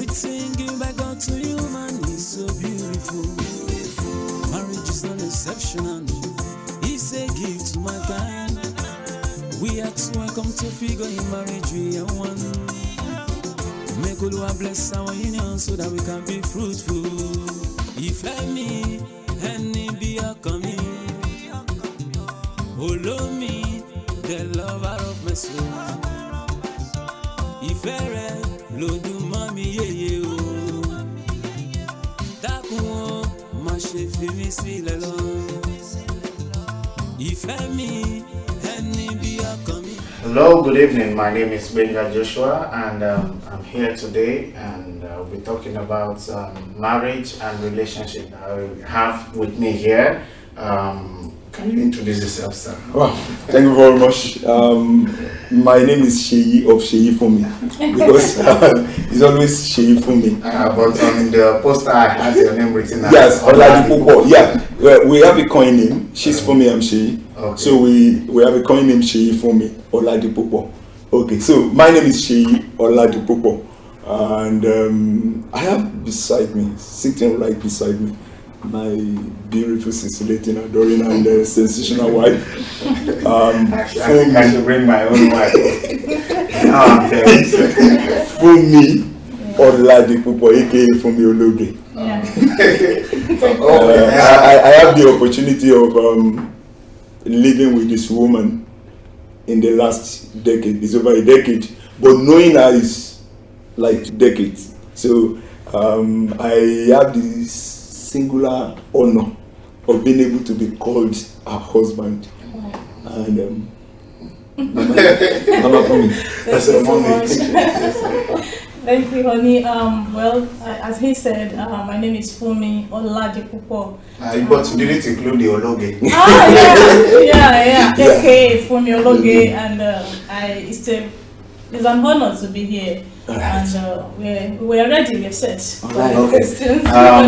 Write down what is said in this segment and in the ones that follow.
Everything given by God to human is so beautiful. Marriage is not exceptional. It's a gift to mankind. We are too welcome to figure in marriage we are one. Make Oluwa bless our union so that we can be fruitful. If any be a coming, follow me, the lover of my soul. If ever lo do mommy ye o, dákun o, má ṣe fi mí sílẹ̀ lọ. If any be a coming. Hello, good evening. My name is Gbenga Joshua, and I'm here today, and we'll be talking about marriage and relationship. I have with me here. Can you introduce yourself, sir? Wow, thank you very much. My name is Sheyi of Sheyi Fumi, because it's always Sheyi Fumi. But on the poster, I had your name written. Yes, Oladipupo. Yeah, we have a coin name. She's Fumi, I'm Sheyi. Okay. So we have a coin name Sheyi Fumi, Oladipupo. Okay, so my name is Sheyi Oladipupo, and I have beside me, sitting right beside me, my beautiful, scintillating, adoring, and sensational wife. I think I should bring my own wife. Fumi Oladipupo, aka Fumi Ologe. Yeah. I have the opportunity of living with this woman in the last decade. It's over a decade, but knowing her is like decades. So I have this singular honor of being able to be called her husband. And Mama Fumi. That's a mommy. Thank you, honey. Well, as he said, my name is Fumi Oladipupo. But you didn't include the Ologe. Yeah. Okay, Fumi Ologe, and it's an honor to be here. Right. And we're ready, we're set. Right. Okay.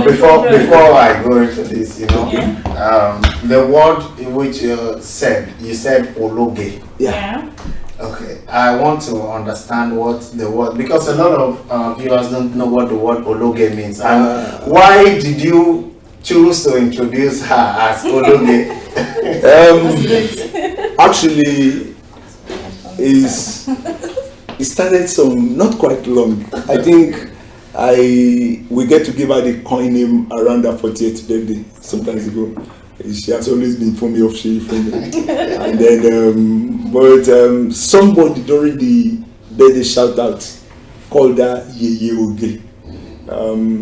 Before I go into this, the word in which you said Ologe. Yeah. Okay, I want to understand what the word, because a lot of viewers don't know what the word Ologe means. And why did you choose to introduce her as Ologe? Actually, it started some not quite long. I think we get to give her the coin name around her 40th birthday sometimes ago. She has always been Fumi of Sheyi Fumi. And then, somebody during the birthday shout out called her Yeye Oge.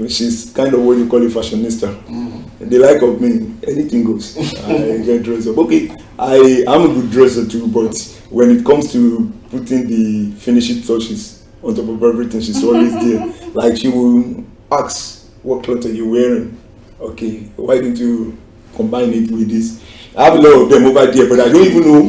She's kind of what you call a fashionista. The like of me, anything goes. I get dressed up. Okay, I'm a good dresser too, but when it comes to putting the finishing touches on top of everything, she's always there. Like she will ask, what clothes are you wearing? Okay, why don't you combine it with this? I have a lot of them over there, but I don't even know.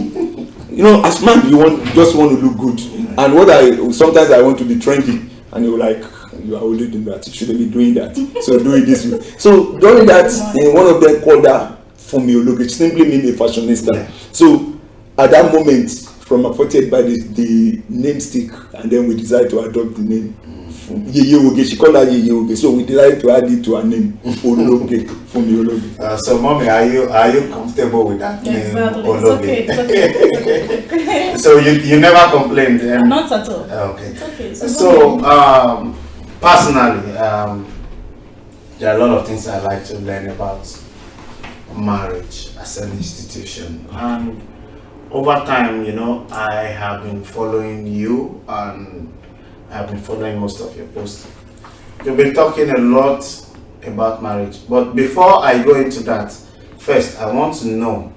You know, as man, just want to look good. And sometimes I want to be trendy, and you're like, you are already doing that. You shouldn't be doing that. So do it this way. So during that, one of them called her Fumi Ologe, which simply means a fashionista. Yeah. So at that moment, from a 40th by the name stick, and then we decided to adopt the name Yeye Oge. She called her Yeye Oge, so we decided to add it to her name, Ologe, Fumi Ologe. So, mommy, are you comfortable with that name, Exactly. Ologe? It's okay. So you never complained? Not at all. Okay. It's okay. So personally, there are a lot of things I like to learn about marriage as an institution, and over time, I have been following you, and I have been following most of your posts. You've been talking a lot about marriage, but before I go into that, first I want to know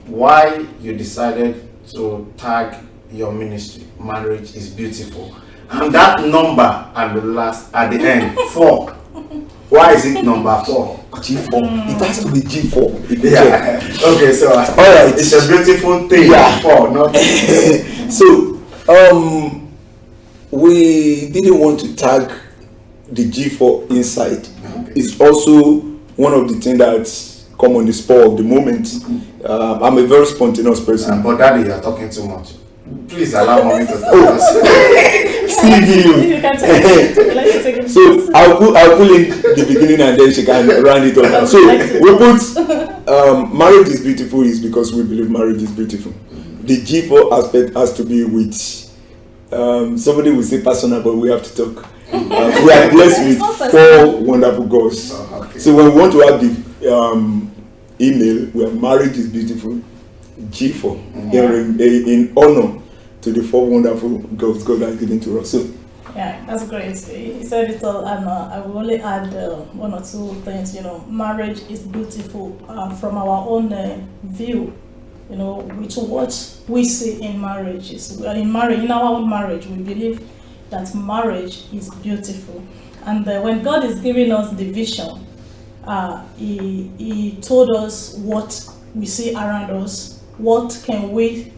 why you decided to tag your ministry, Marriage is Beautiful, and that number at the end, 4. Why is it number 4? G4. It has to be G4. Yeah. Okay, so all right. It's a beautiful thing. Yeah. 4, not. So we didn't want to tag the G4 inside. Okay. It's also one of the things that come on the spur of the moment. I'm a very spontaneous person. But Daddy, you're talking too much. Please allow mommy to talk. You can take it. Let's take it. So I'll pull in the beginning and then she can round it up. So we put marriage is beautiful is because we believe marriage is beautiful. The G4 aspect has to be with somebody will say personal, but we have to talk. We are blessed with 4 wonderful girls. Okay. So when we want to have the email where marriage is beautiful, G4 in honor to the 4 wonderful girls God has given to us. So yeah, that's great. He said it all, and I will only add 1 or 2 things. Marriage is beautiful from our own view. With what we see in marriages. In our own marriage, we believe that marriage is beautiful. And when God is giving us the vision, He told us what we see around us. What can we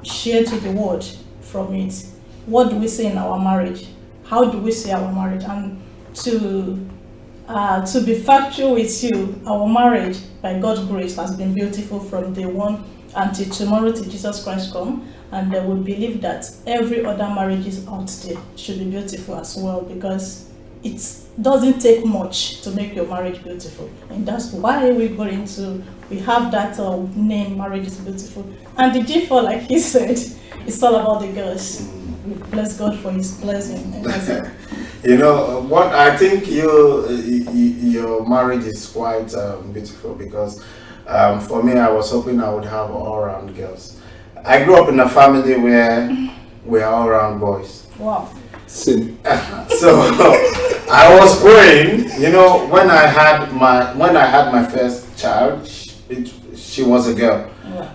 share to the world from it? What do we see in our marriage? How do we see our marriage? And to be factual with you, our marriage, by God's grace, has been beautiful from day one until tomorrow, till Jesus Christ come. And we believe that every other marriages out there should be beautiful as well, because it doesn't take much to make your marriage beautiful. And that's why we have that name, Marriage is Beautiful. And the G4, like he said, it's all about the girls. We bless God for His blessing. What I think your marriage is quite beautiful, because for me, I was hoping I would have all-round girls. I grew up in a family where we are all-round boys. Wow. same. So I was praying, when I had my first child, she was a girl.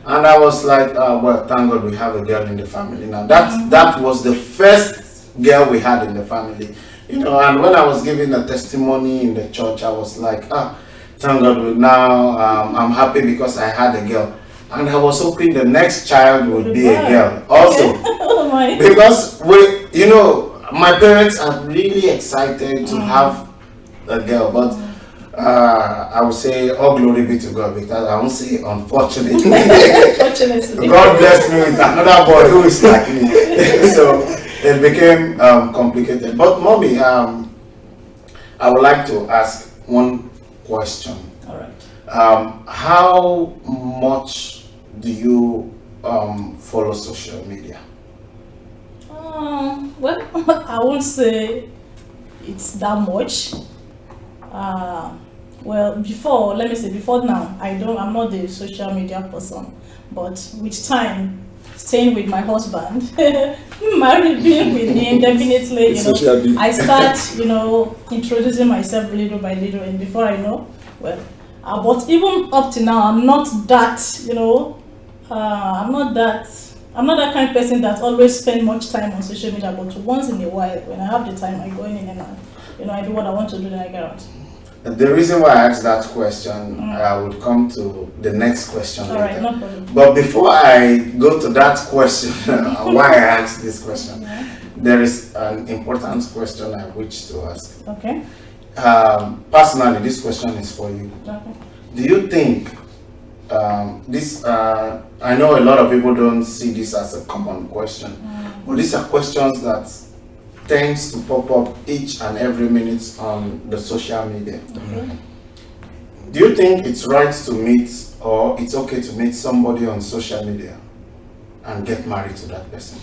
And I was like, well, thank God we have a girl in the family now. That was the first girl we had in the family. And when I was giving a testimony in the church, I was like, thank God now I'm happy because I had a girl. And I was hoping the next child would be a girl also. Oh my. Because my parents are really excited to have a girl, but I would say all glory be to God, because I won't say unfortunately. God blessed me with another boy who is like me. So it became complicated. But mommy, I would like to ask one question. All right. How much do you follow social media? Well, I won't say it's that much. Well, before now, I'm not the social media person, but with time, staying with my husband, married, being with him, definitely, I start, introducing myself little by little, and before I know, well, but even up to now, I'm not that, I'm not that kind of person that always spend much time on social media, but once in a while, when I have the time, I go in and I do what I want to do, then I get out. The reason why I asked that question, I would come to the next question later. Right, no problem. But before I go to that question, why I asked this question, there is an important question I wish to ask. Okay. Personally, this question is for you. Okay. Do you think I know a lot of people don't see this as a common question, but these are questions that tends to pop up each and every minute on the social media. Okay. Do you think it's right to meet, or it's okay to meet somebody on social media and get married to that person?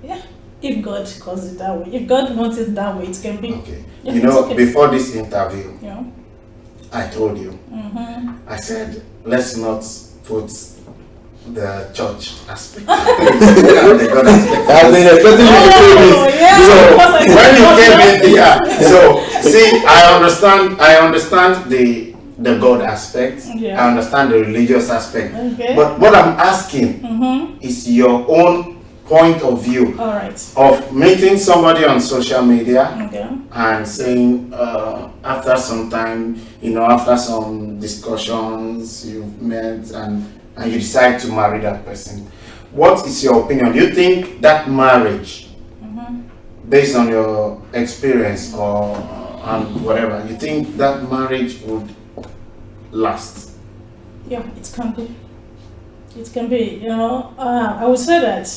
Yeah. If God calls it that way, if God wants it that way, it can be. Okay. Yeah, okay. Before this interview, Yeah. I told you, I said, let's not put the church aspect. The God aspect. So when you came in, so see, I understand the God aspect. I understand the religious aspect. Okay. But what I'm asking is your own point of view of meeting somebody on social media and saying after some time, after some discussions you've met and you decide to marry that person. What is your opinion? Do you think that marriage, based on your experience or and whatever, you think that marriage would last? Yeah, it can be. It can be. I would say that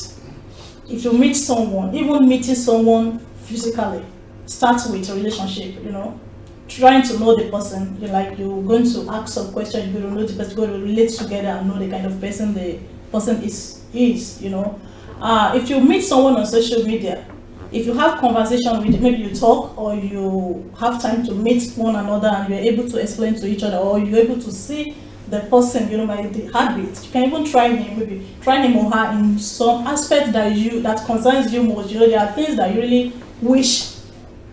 if you meet someone, even meeting someone physically, starts with a relationship, you know, trying to know the person. You're going to ask some questions, you're going to know the person, you're going to relate together and know the kind of person the person is, you know. If you meet someone on social media, if you have conversation with, maybe you talk or you have time to meet one another and you're able to explain to each other, or you're able to see the person, you know, by the heartbeat, you can even try him, maybe try him or her in some aspect that concerns you most. You know, there are things that you really wish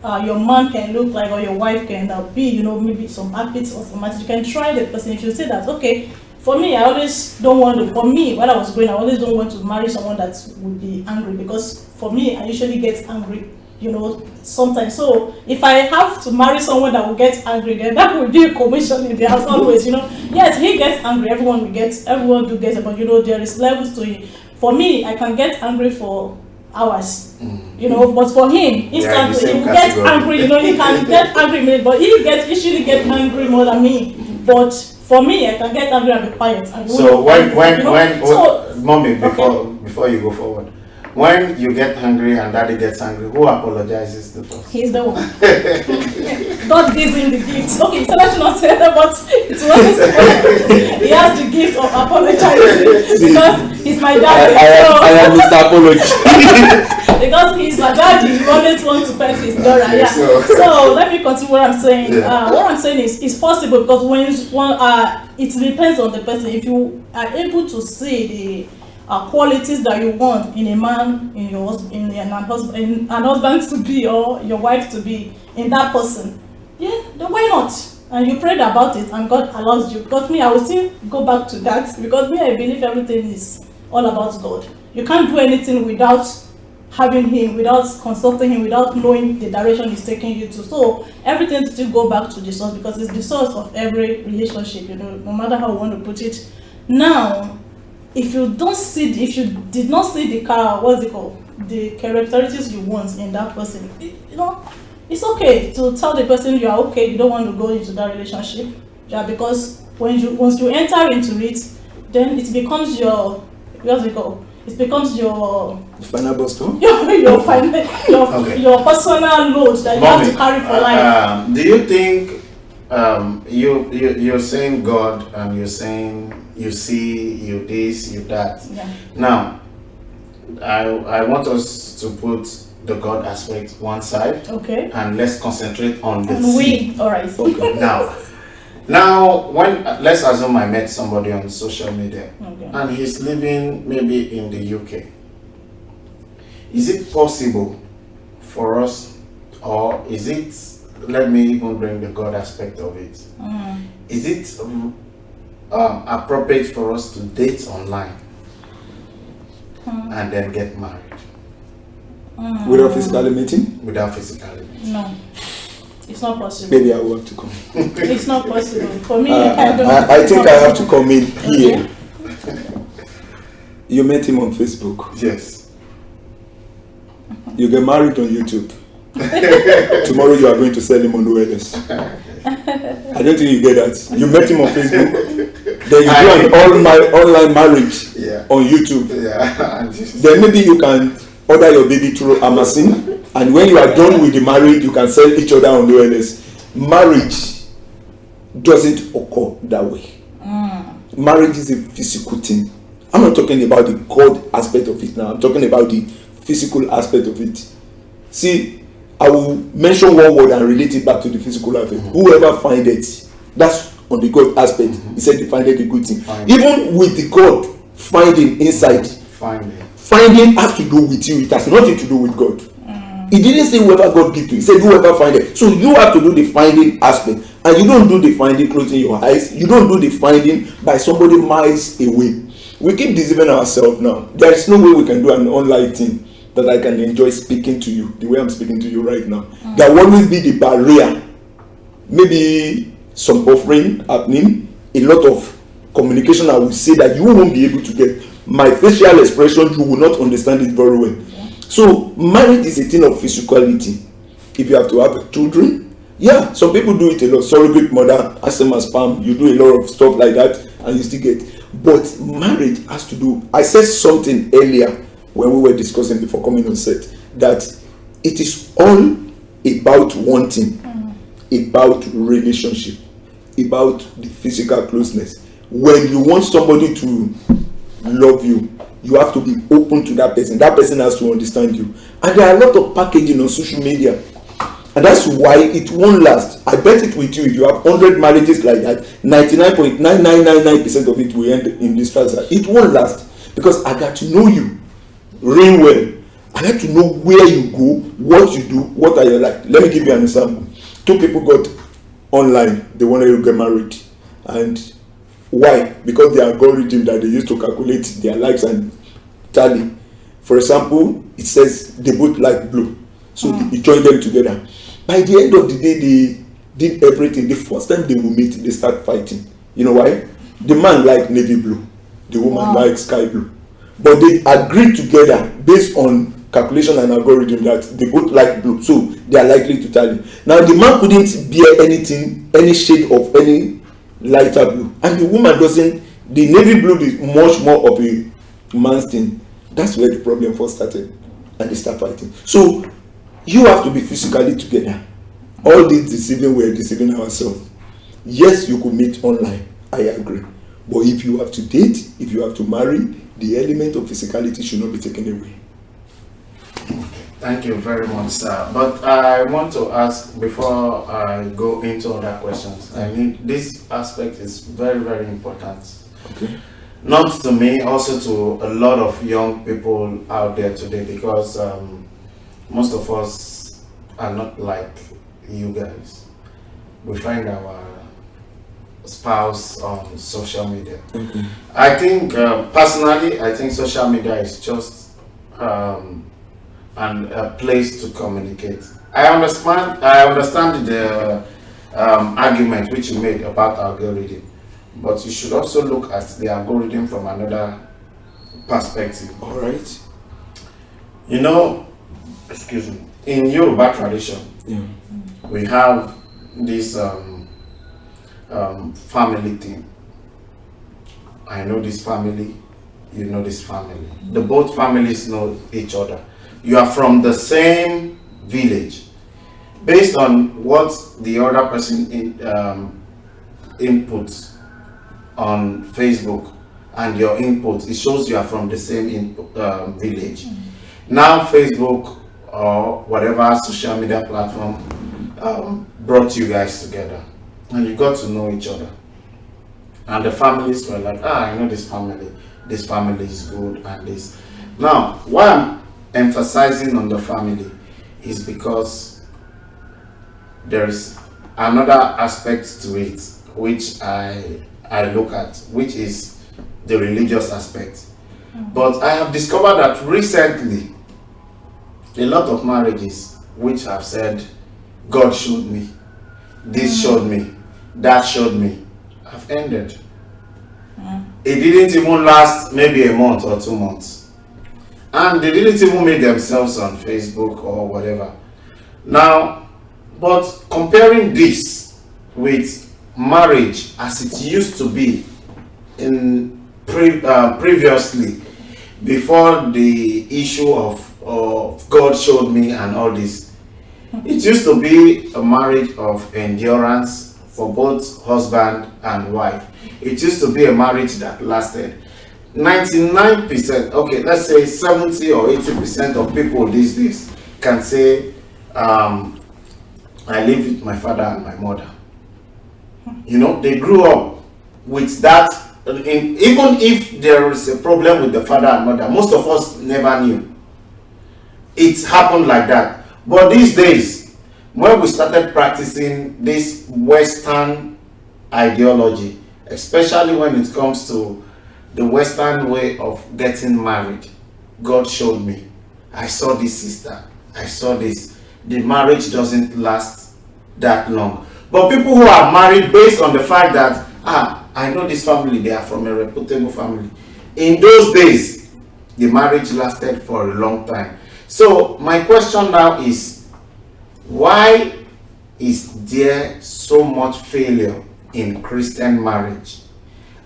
your man can look like or your wife can be, you know, maybe some habits or something. You can try the person. If you say that, okay, for me, I always don't want to, for me, when I was growing, I always don't want to marry someone that would be angry, because for me, I usually get angry, you know, sometimes. So if I have to marry someone that will get angry, then that will be a commotion in the house always, you know. Yes, he gets angry, everyone do get, but you know, there is levels to it. For me, I can get angry for hours, you know, but for him, instantly, he will get angry, you know, he can get angry, but he usually get angry more than me. But for me, I can get angry and be quiet. So mommy, before you go forward, when you get angry and daddy gets angry, who apologizes the first? He's the one. God gives him the gift. Okay, so let's not say that, but it's always he has the gift of apologizing because he's my daddy. I am Mr. Apology. Because he's my daddy, he always wants to pet his daughter. Okay, Yeah. so let me continue what I'm saying. Yeah. What I'm saying is, it's possible, because it depends on the person. If you are able to see the qualities that you want in a man, in an husband to be, or your wife to be, in that person, yeah, then why not? And you prayed about it, and God allows you. Because me, I will still go back to that, because me, I believe everything is all about God. You can't do anything without having him, without consulting him, without knowing the direction he's taking you to. So everything still go back to the source, because it's the source of every relationship, you know, no matter how you want to put it. Now, if you did not see the characteristics you want in that person, you know, it's okay to tell the person you are okay, you don't want to go into that relationship. Yeah, because once you enter into it, then it becomes your, it becomes your Final bus stop? your personal load that you have to carry for life. Do you think you're saying God, and you're saying you see, you this, you that? Yeah. Now, I want us to put the God aspect one side, Okay. and let's concentrate on the And see. all right. Okay. Now, when let's assume I met somebody on social media, Okay. and he's living maybe in the UK. Is it possible for us, or is it, let me even bring the God aspect of it, is it appropriate for us to date online and then get married? Without physically meeting? Without physically meeting. No, it's not possible. Maybe I want to come. It's not possible. For me, I think I have to come in here. You met him on Facebook. Yes. You get married on YouTube. Tomorrow you are going to sell him on OLS. I don't think you get that. You met him on Facebook. Then you do an online marriage on YouTube. Yeah. Then maybe you can order your baby through Amazon. And when you are done with the marriage, you can sell each other on OLS. Marriage doesn't occur that way. Marriage is a physical thing. I'm not talking about the God aspect of it now. I'm talking about the physical aspect of it. See, I will mention one word and relate it back to the physical aspect. Whoever find it, that's on the God aspect. He said he find it a good thing. Even with the God finding inside, finding has to do with you. It has nothing to do with God. He didn't say whoever God give to. He said whoever find it. So you have to do the finding aspect, and you don't do the finding closing your eyes. You don't do the finding by somebody miles away. We keep deceiving ourselves now. There is no way we can do an online thing that I can enjoy speaking to you the way I'm speaking to you right now. There will always be the barrier. Maybe some offering happening, a lot of communication I will say that you won't be able to get. My facial expression, you will not understand it very well. So marriage is a thing of physicality. If you have to have children, yeah, some people do it a lot. Surrogate mother, asthma, sperm, you do a lot of stuff like that and you still get. But marriage has to do, I said something earlier when we were discussing before coming on set, that it is all about one thing, about relationship, about the physical closeness. When you want somebody to love you, you have to be open to that person. That person has to understand you. And there are a lot of packaging on social media. And that's why it won't last. I bet it with you, if you have 100 marriages like that, 99.9999% of it will end in disaster. It won't last. Because I got to know you real well. I got to know where you go, what you do, what are you like. Let me give you an example. 2 people got online, they wanted to get married. And why? Because the algorithm that they use to calculate their likes and tally. For example, it says they both like blue. So they joined them together. By the end of the day, they did everything. The first time they will meet, they start fighting. You know why? The man liked navy blue. The woman liked sky blue. But they agreed together based on calculation and algorithm that they both like blue. So they are likely to tally. Now the man couldn't bear anything, any shade of any lighter blue. And the woman doesn't. The navy blue is much more of a man's thing. That's where the problem first started. And they start fighting. So you have to be physically together. All this deceiving, we're deceiving ourselves. Yes, you could meet online. I agree. But if you have to date, if you have to marry, the element of physicality should not be taken away. Thank you very much, sir. But I want to ask, before I go into other questions, I mean, this aspect is very, very important. Okay. Not to me, also to a lot of young people out there today, because most of us are not like you guys. We find our spouse on social media. I think personally, I think social media is just a place to communicate. I understand the argument which you made about algorithm, but you should also look at the algorithm from another perspective. All right. You know, excuse me, in Yoruba tradition, we have this family thing. I know this family, you know this family. The both families know each other. You are from the same village. Based on what the other person inputs on Facebook and your input, it shows you are from the same village. Now Facebook or whatever social media platform brought you guys together, and you got to know each other. And the families were like, I know this family is good, and this. Now, why I'm emphasizing on the family is because there is another aspect to it which I look at, which is the religious aspect. But I have discovered that recently a lot of marriages which have said, God showed me, this showed me, that showed me, have ended. It didn't even last maybe a month or 2 months. And they didn't even make themselves on Facebook or whatever. Now, but comparing this with marriage as it used to be in previously, before the issue of God showed me and all this, it used to be a marriage of endurance for both husband and wife. It used to be a marriage that lasted. 99%, okay, let's say 70 or 80% of people these days can say, I live with my father and my mother. You know, they grew up with that. Even if there is a problem with the father and mother, most of us never knew. It happened like that. But these days, when we started practicing this Western ideology, especially when it comes to the Western way of getting married, God showed me. I saw this sister. I saw this. The marriage doesn't last that long. But people who are married based on the fact that, I know this family, they are from a reputable family. In those days, the marriage lasted for a long time. So my question now is, why is there so much failure in Christian marriage?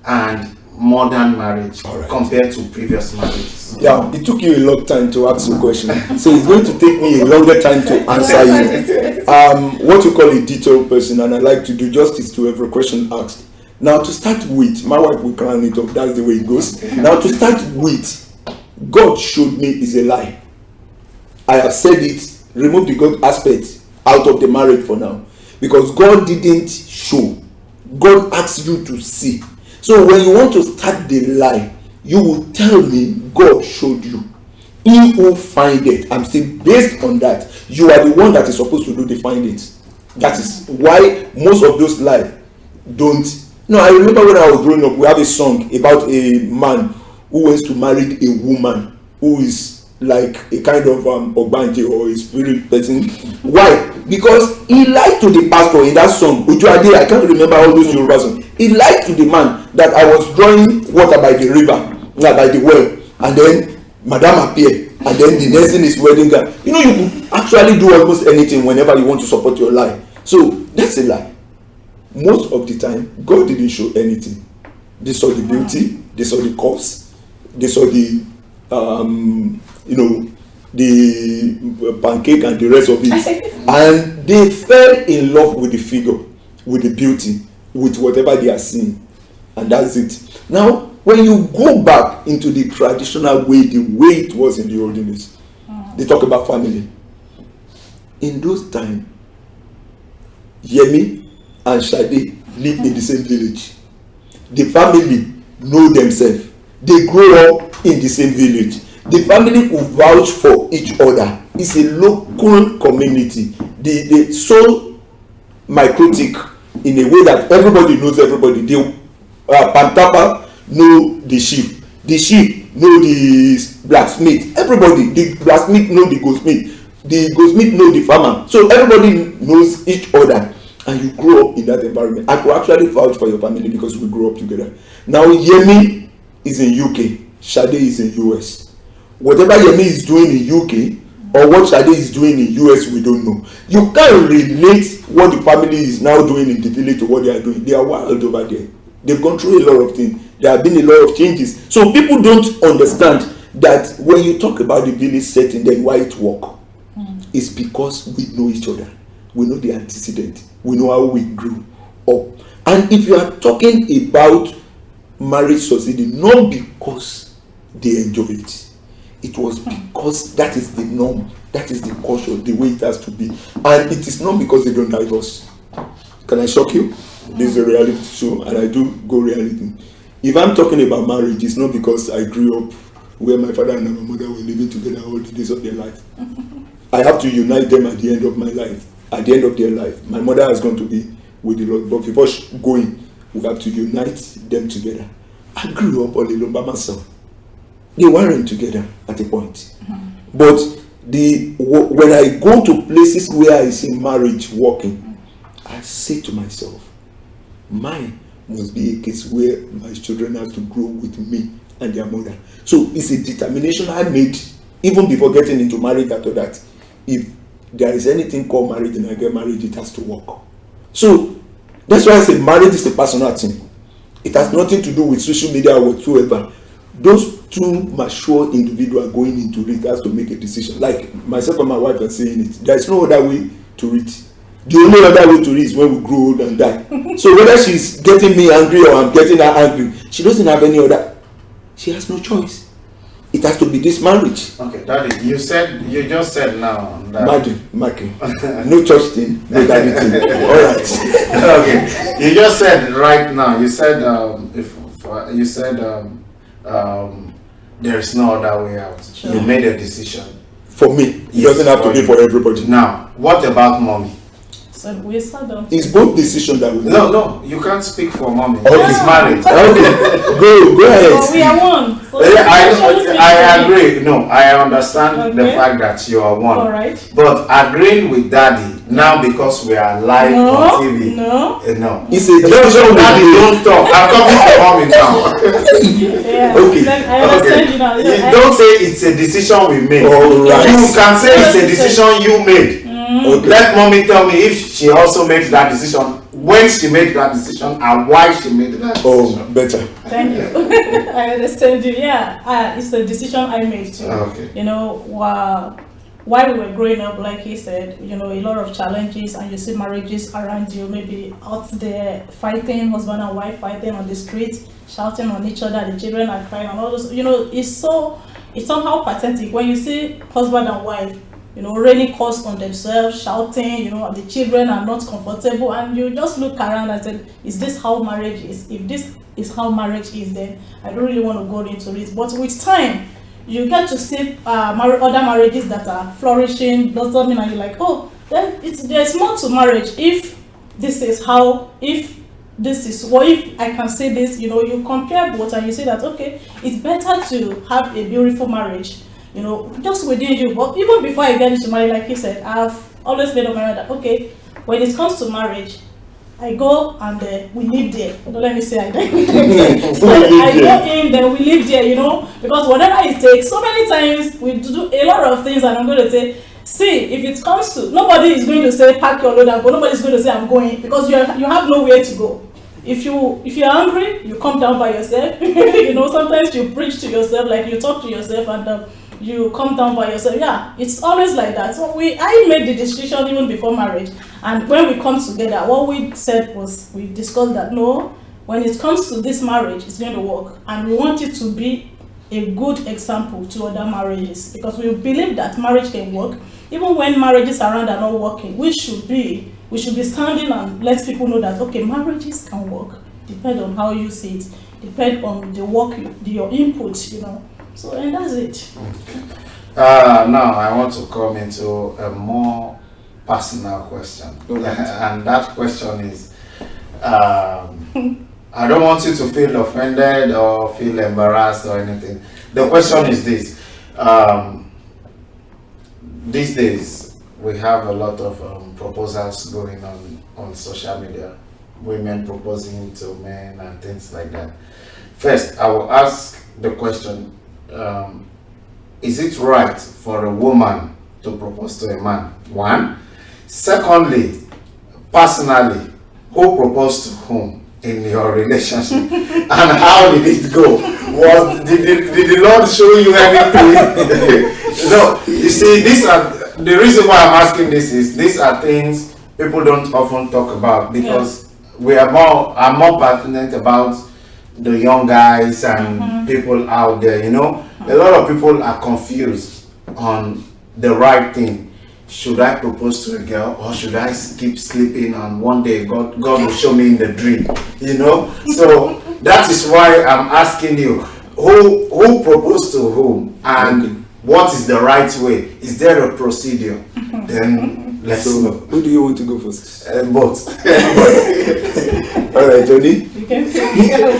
And modern marriage Alright. compared to previous marriages? Yeah, it took you a long time to ask the question, so it's going to take me a longer time to answer you. What you call a detailed person, and I like to do justice to every question asked. Now, to start with, my wife will crown it up. That's the way it goes. Now, to start with, God showed me is a lie. I have said it. Remove the God aspect out of the marriage for now, because God didn't show. God asked you to see. So when you want to start the lie, you will tell me God showed you. He who find it. I'm still based on that. You are the one that is supposed to do the findings. That is why most of those lies don't. No, I remember when I was growing up, we have a song about a man who wants to marry a woman who is like a kind of Ogbanje or a spirit person. Why? Because he lied to the pastor in that song. Ujuade, I can't remember all those Yoruba songs. He lied to the man that I was drawing water by the river, by the well, and then Madam appeared, and then the next thing is wedding gown. You know, you can actually do almost anything whenever you want to support your lie. So that's a lie. Most of the time, God didn't show anything. They saw the beauty, they saw the corpse, they saw the the pancake and the rest of it, and they fell in love with the figure, with the beauty, with whatever they are seeing, and that's it. Now, when you go back into the traditional way, the way it was in the olden days, they talk about family. In those times, Yemi and Shade live in the same village. The family know themselves. They grow up in the same village. The family who vouch for each other. It's a local community. They so microtic in a way that everybody knows everybody. The Pantapa know the sheep. The sheep know the blacksmith. Everybody, the blacksmith know the goldsmith. The goldsmith know the farmer. So everybody knows each other. And you grow up in that environment. I could actually vouch for your family because we grew up together. Now Yemi is in UK. Shade is in US. Whatever Yemi is doing in UK or what Shade is doing in US, we don't know. You can't relate what the family is now doing in the village to what they are doing. They are wild over there. They've gone through a lot of things. There have been a lot of changes. So people don't understand that when you talk about the village setting, then why it work. It's because we know each other. We know the antecedent. We know how we grew up. And if you are talking about marriage succeeding, not because they enjoy it. It was because that is the norm, that is the culture, the way it has to be. And it is not because they don't divorce. Can I shock you? This is a reality show, and I do go reality. If I'm talking about marriage, it's not because I grew up where my father and my mother were living together all the days of their life. I have to unite them at the end of my life, at the end of their life. My mother has gone to be with the Lord, but before going, we have to unite them together. I grew up all alone by myself. They weren't together at a point. But when I go to places where I see marriage working, I say to myself, mine must be a case where my children have to grow with me and their mother. So it's a determination I made even before getting into marriage after that. If there is anything called marriage and I get married, it has to work. So that's why I say marriage is a personal thing. It has nothing to do with social media or whatsoever. Those two mature individuals going into it has to make a decision. Like myself and my wife are saying it. There is no other way to it. The only other way to it is when we grow old and die. So whether she's getting me angry or I'm getting her angry, she doesn't have any other. She has no choice. It has to be this marriage. Okay, Daddy, you just said now that no church thing, no daddy thing. All right. Okay, you just said right now. You said there is no other way out. Sure. You made a decision. For me, it doesn't have to be for everybody. Now, what about mommy? So we start down. It's both decisions that we make. No, you can't speak for mommy. Okay. It's marriage. Okay, go ahead. So we are one. So I agree. No, I understand the fact that you are one. All right. But agreeing with Daddy now because we are live on TV. No. It's a decision. Daddy, don't talk. I'm talking for mommy now. Yeah. Okay. I understand you now. Don't say it's a decision we made. All right. You can say it's a decision you made. Okay. Let mommy tell me if she also makes that decision. when she made that decision and why she made that decision. Oh, better. Thank you. I understand you. Yeah, it's a decision I made too. Okay. You know, while we were growing up, like he said, you know, a lot of challenges, and you see marriages around you, maybe out there fighting, husband and wife fighting on the street, shouting on each other, the children are crying, and all those. You know, it's somehow pathetic when you see husband and wife, you know, raining curse on themselves, shouting, you know, the children are not comfortable, and you just look around and say, is this how marriage is? If this is how marriage is, then I don't really want to go into it. But with time, you get to see other marriages that are flourishing, blossoming, and you're like, oh, then there's more to marriage. If this is how, if this is what, if I can say this, you know, you compare both and you say that, okay, it's better to have a beautiful marriage, you know, just within you. But even before I get into marriage, like he said, I've always made up my mind that, okay, when it comes to marriage, I go and we live there. Don't let me say I die. So I go in, then we live there, you know, because whatever it takes, so many times we do a lot of things, and I'm going to say, see, if it comes to, nobody is going to say pack your load and go. Nobody's going to say I'm going, because you have nowhere to go. If you're hungry, you come down by yourself. You know, sometimes you preach to yourself, like you talk to yourself, and you come down by yourself. Yeah, it's always like that. So I made the decision even before marriage, and when we come together, what we said was, we discussed that no, when it comes to this marriage, it's going to work, and we want it to be a good example to other marriages, because we believe that marriage can work. Even when marriages around are not working, we should be standing and let people know that, okay, marriages can work. Depend on how you see it, depend on the work, your input, you know. So, and that's it. Now I want to come into a more personal question. And that question is, I don't want you to feel offended or feel embarrassed or anything. The question is this. These days, we have a lot of proposals going on social media. Women proposing to men and things like that. First, I will ask the question, is it right for a woman to propose to a man? One. Secondly, personally, who proposed to whom in your relationship and how did it go? Did the Lord show you anything? No, you see, the reason why I'm asking this is, these are things people don't often talk about, because I'm more passionate about the young guys and people out there, you know. A lot of people are confused on the right thing. Should I propose to a girl, or should I keep sleeping and one day God will show me in the dream, you know? So that is why I'm asking you, who proposed to whom, and what is the right way? Is there a procedure? Then let's know. Who do you want to go first? Both. All right, Johnny. You can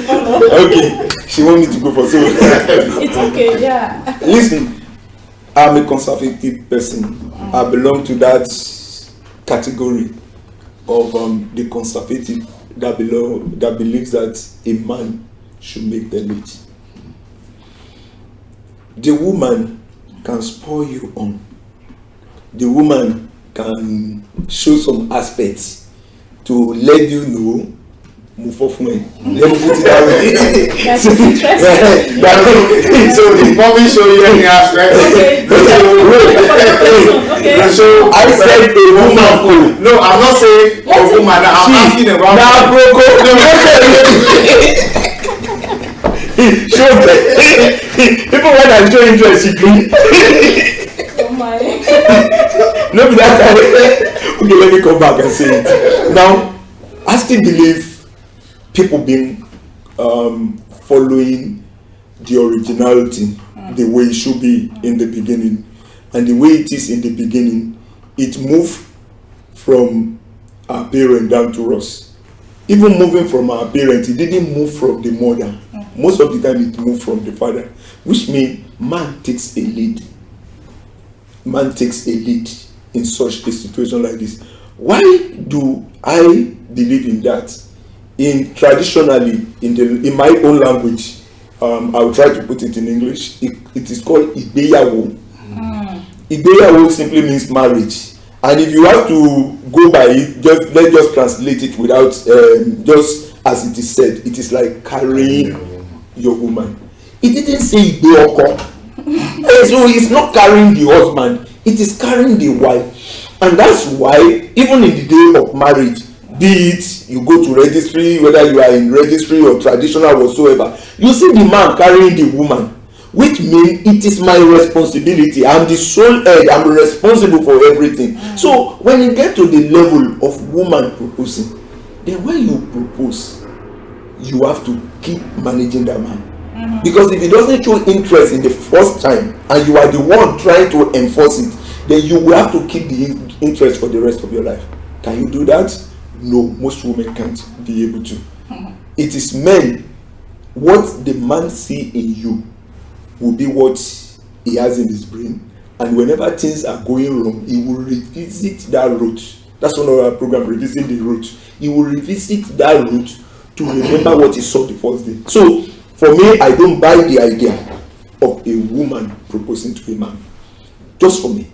follow. Okay, she want me to go first. It's okay, yeah. Listen, I'm a conservative person. I belong to that category of the conservative that believes that a man should make the lead. The woman can spur you on. The woman can show some aspects to let you know. Let me put it that way. That's interesting. So the mommy show you any aspect. Okay. So I said a woman. No, I'm not saying a woman. I'm asking about. Show people when I show interest, she green. Oh my. No, that time. Okay, let me come back and say it. Now, I still believe people being following the originality the way it should be in the beginning, and the way it is in the beginning, it moved from our parent down to us. Even moving from our parents, it didn't move from the mother. Most of the time it moved from the father, which means man takes a lead. Man takes a lead in such a situation like this. Why do I believe in that? Traditionally, in my own language, I will try to put it in English. It is called Igbeyawo. Igbeyawo simply means marriage, And if you have to go by it, let's just translate it without just as it is said. It is like carrying your woman. It didn't say Ibeoko. So it's not carrying the husband, it is carrying the wife. And that's why even in the day of marriage, be it you go to registry, whether you are in registry or traditional whatsoever, you see the man carrying the woman, which means it is my responsibility. I'm the sole head, I'm responsible for everything. So when you get to the level of woman proposing, then when you propose, you have to keep managing that man. Because if he doesn't show interest in the first time and you are the one trying to enforce it, then you will have to keep the interest for the rest of your life. Can you do that? No, most women can't be able to. It is men. What the man see in you will be what he has in his brain, and whenever things are going wrong, he will revisit that route. That's one of our program, Revisit the Route. He will revisit that route to remember what he saw the first day. So for me, I don't buy the idea of a woman proposing to a man. Just for me.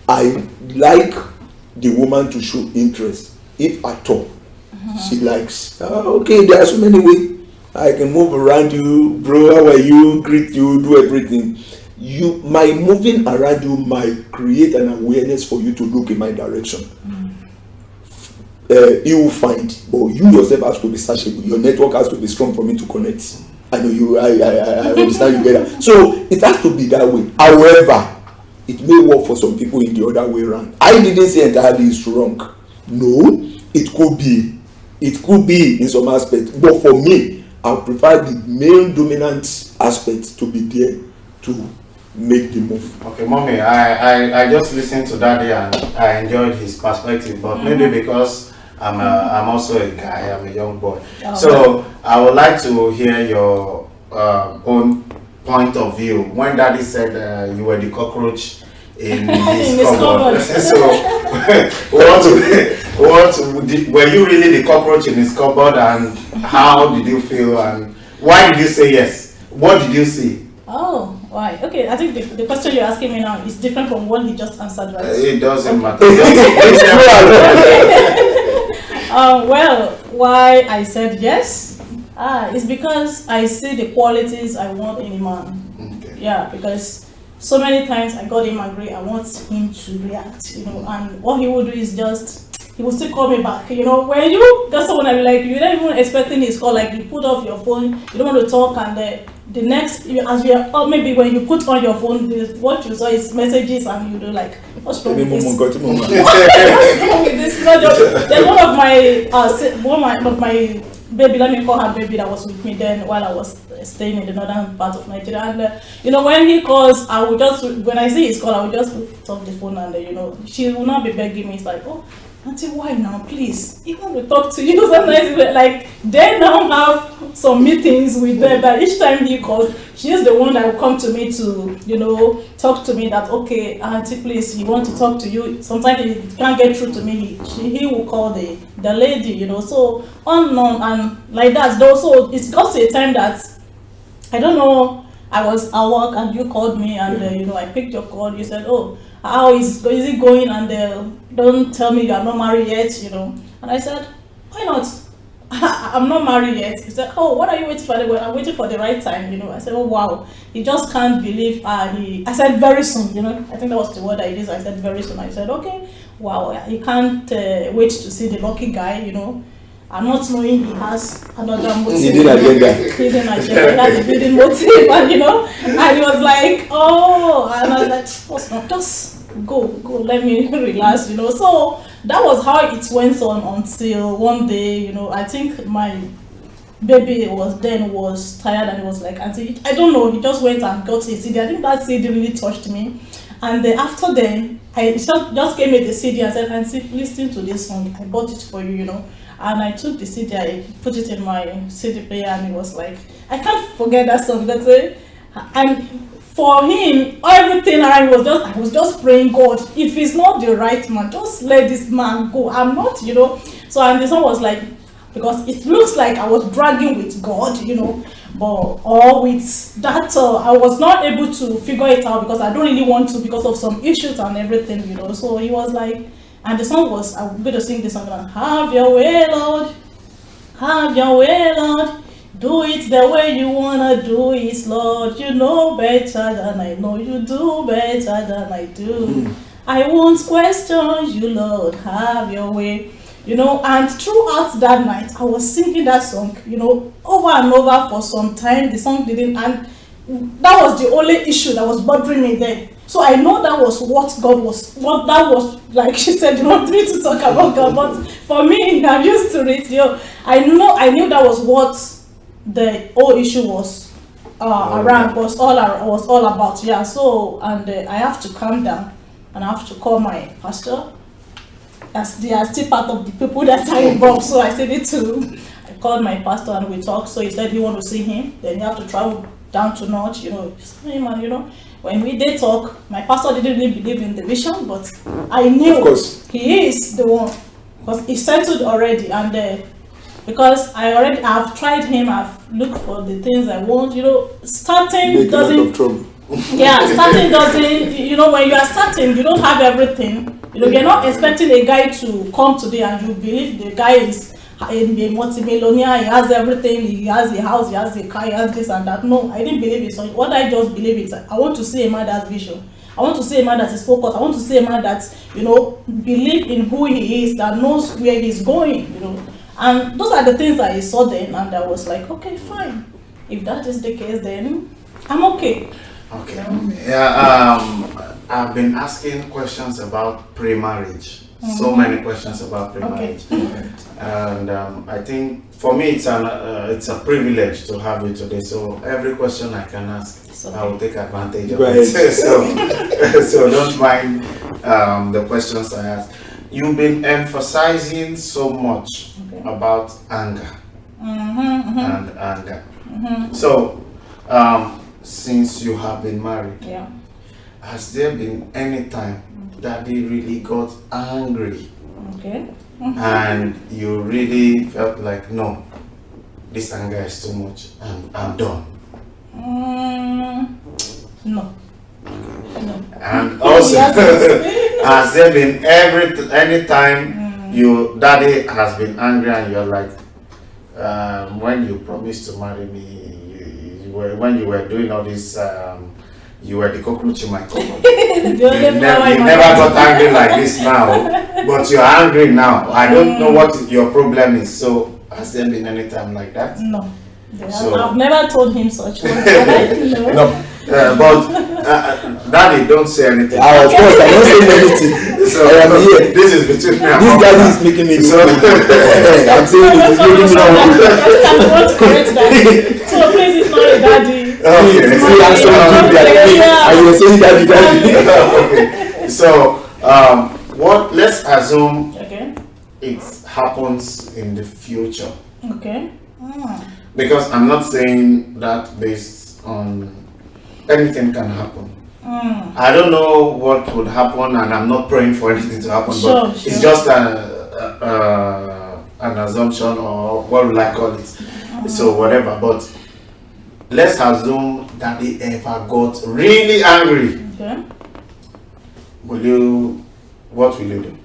I like the woman to show interest, if at all. She likes, okay, there are so many ways I can move around you, bro, how are you, greet you, do everything. My moving around you might create an awareness for you to look in my direction. You will find, but you yourself have to be searchable. Your network has to be strong for me to connect. I know you, I understand you better. So it has to be that way. However, it may work for some people in the other way around. I didn't say entirely it's wrong. No, it could be. It could be in some aspects. But for me, I prefer the male dominant aspect to be there to make the move. Okay, mommy, I just listened to Daddy and I enjoyed his perspective, but maybe because I'm also a guy, I'm a young boy. So I would like to hear your own point of view. When Daddy said you were the cockroach in his cupboard, so were you really the cockroach in his cupboard, and how did you feel, and why did you say yes? What did you see? Oh, why? Okay, I think the question you're asking me now is different from what he just answered, right? It doesn't matter. Well, why I said yes? It's because I see the qualities I want in a man. Okay. Yeah, because so many times I got him angry, I want him to react, and what he will do is he will still call me back, when you got someone and like, you're not even expecting his call, like you put off your phone, you don't want to talk, and the next, or maybe when you put on your phone, what you saw is messages, and you do like, what's wrong with this? What's wrong with this? There's one of my baby, let me call her baby, that was with me then while I was staying in the northern part of Nigeria, and when he calls, I will just, when I see his call, I will just put off the phone, and she will not be begging me. It's like, oh, Auntie, why now, please? Even to talk to you, sometimes like they now have some meetings with them, but each time he calls, she is the one that will come to me to, talk to me that, okay, Auntie, please, he want to talk to you. Sometimes he can't get through to me, he will call the lady, so on and on, and like that. So it's got to a time that, I don't know, I was at work and you called me, and I picked your call. You said, oh, how is it going, and don't tell me you are not married yet, and I said, why not? I'm not married yet. He said, oh, what are you waiting for? I'm waiting for the right time, I said, oh wow, he just can't believe. I said very soon, I think that was the word I used. I said very soon. I said, okay, wow, he can't wait to see the lucky guy, I'm not knowing he has another motive. Hidden agenda. He has a hidden motive, and he was like, oh, and I was like, what's not, just go, let me relax, So that was how it went on until one day, I think my baby was tired, and he was like, Auntie, I don't know, he just went and got a CD. I think that CD really touched me. And after then, I just gave me the CD and said, Auntie, listen to this song. I bought it for you, And I took the CD, I put it in my CD player, and it was like, I can't forget that song. And for him, everything I was just praying, God, if he's not the right man, just let this man go. I'm not, So, and the song was like, because it looks like I was dragging with God, or with that, I was not able to figure it out because I don't really want to because of some issues and everything, you know. So he was like, and the song was, I'm going to sing this song, like, have your way, Lord, have your way, Lord, do it the way you wanna do it, Lord. You know better than I know, you do better than I do. I won't question you, Lord, have your way. You know, and throughout that night, I was singing that song, you know, over and over for some time. The song didn't, and that was the only issue that was bothering me then. So I know that was what God was, what that was, like she said, you want me to talk about God, but for me, I'm used to it, you know. I knew that was what the whole issue was around, was all about, yeah. So, and I have to calm down, and I have to call my pastor, as they are still part of the people that are involved. So I said it to, I called my pastor and we talked. So he said he want to see him, then you have to travel down to North, you know, see him. And you know, when we did talk, my pastor didn't really believe in the vision, but I knew he is the one, because he settled already. And because I've tried him, I've looked for the things I want, you know. Starting doesn't, yeah, starting doesn't, you know, when you are starting, you don't have everything. You know, you're not expecting a guy to come today and you believe the guy is a multi-millionaire, he has everything, he has a house, he has a car, he has this and that. No, I didn't believe it. So what I just believe is, I want to see a man that's vision. I want to see a man that is focused. I want to see a man that, you know, believe in who he is, that knows where he's going, you know. And those are the things that I saw then, and I was like, okay, fine. If that is the case, then I'm okay. Okay. Yeah. I've been asking questions about pre-marriage. So many questions about pre-marriage. Okay. And I think for me it's a privilege to have you today. So every question I can ask, I will take advantage of it. So don't mind the questions I ask. You've been emphasizing so much about anger and anger. So since you have been married, has there been any time that he really got angry and you really felt like, no, this anger is too much and I'm done? No. And also, has there been any time your daddy has been angry and you're like, when you promised to marry me, when you were doing all this, you were the cockroach in my cupboard. you never got angry like this now, but you're angry now. I don't know what your problem is. So has there been any time like that? No. So, I've never told him such words. No. But daddy, don't say anything. Of course, I don't say anything. So I am here. This is between me and this daddy is making me so I'm saying it is making me I want to correct that. So please, it's not a daddy. Okay. You were saying daddy. Okay. So let's assume it happens in the future. Okay. Because I'm not saying that based on anything can happen. I don't know what would happen, and I'm not praying for anything to happen, but it's just an assumption, or what will I call it? So whatever. But let's assume that he ever got really angry. What will you do?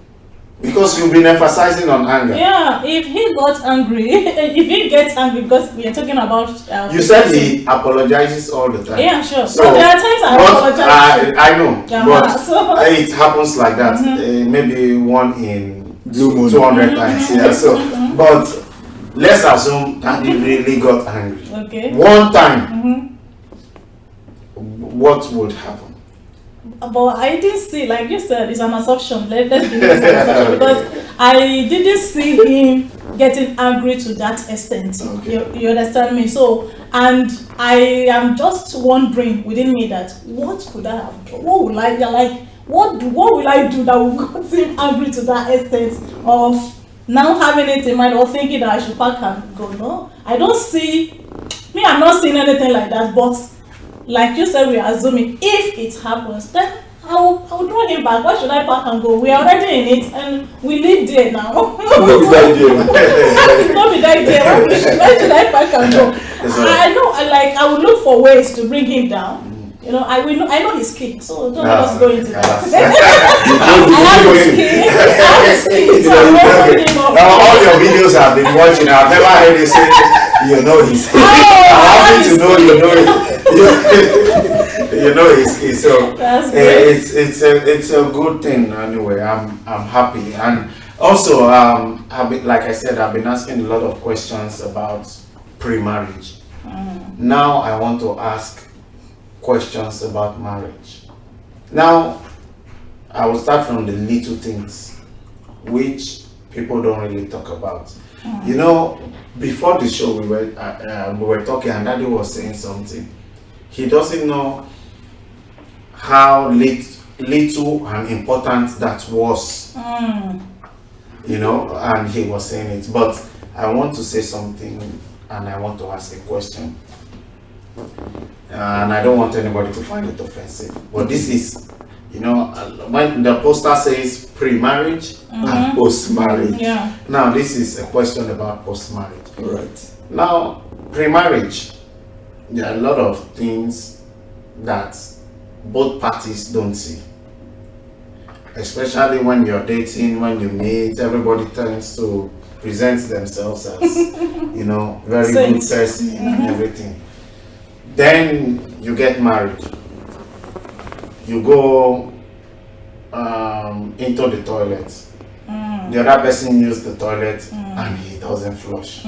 Because you've been emphasizing on anger. Yeah, if he got angry, if he gets angry, because we are talking about... you said he apologizes all the time. Yeah, sure. So but there are times I apologize. I know, but it happens like that. Maybe one in 200 times. Yeah. So, but let's assume that he really got angry. Okay. One time, what would happen? But I didn't see, like you said, it's an assumption. Let's be honest, because I didn't see him getting angry to that extent. You understand me? So, and I am just wondering within me that what could I have? What will I like? What will I do that will got him angry to that extent of now having it in mind or thinking that I should pack and go? No, I don't see. Me, I'm not seeing anything like that. But like you said, we are assuming if it happens, then I'll draw him back. Why should I pack and go? We are already in it and we live there now. Not with that idea. Not with that idea. Why should I pack and go? I know, like, I will look for ways to bring him down. You know, I know his key, so don't let us go into that. I have his key, so I won't hold him up. Now, all your videos I've been watching, I've never heard you say, you know his key. I'm happy to know you know it. You know his key, so it's a good thing anyway. I'm happy, and also like I said, I've been asking a lot of questions about pre-marriage. Now I want to ask questions about marriage. Now, I will start from the little things which people don't really talk about. You know, before the show we were talking, and Daddy was saying something. He doesn't know how little and important that was. You know, and he was saying it. But I want to say something, and I want to ask a question. And I don't want anybody to find it offensive. But this is, you know, when the poster says pre-marriage and post-marriage. Yeah. Now, this is a question about post-marriage. Right. Now, pre-marriage, there are a lot of things that both parties don't see. Especially when you're dating, when you meet, everybody tends to present themselves as, you know, very good person and everything. Then you get married. You go into the toilet. The other person uses the toilet and he doesn't flush.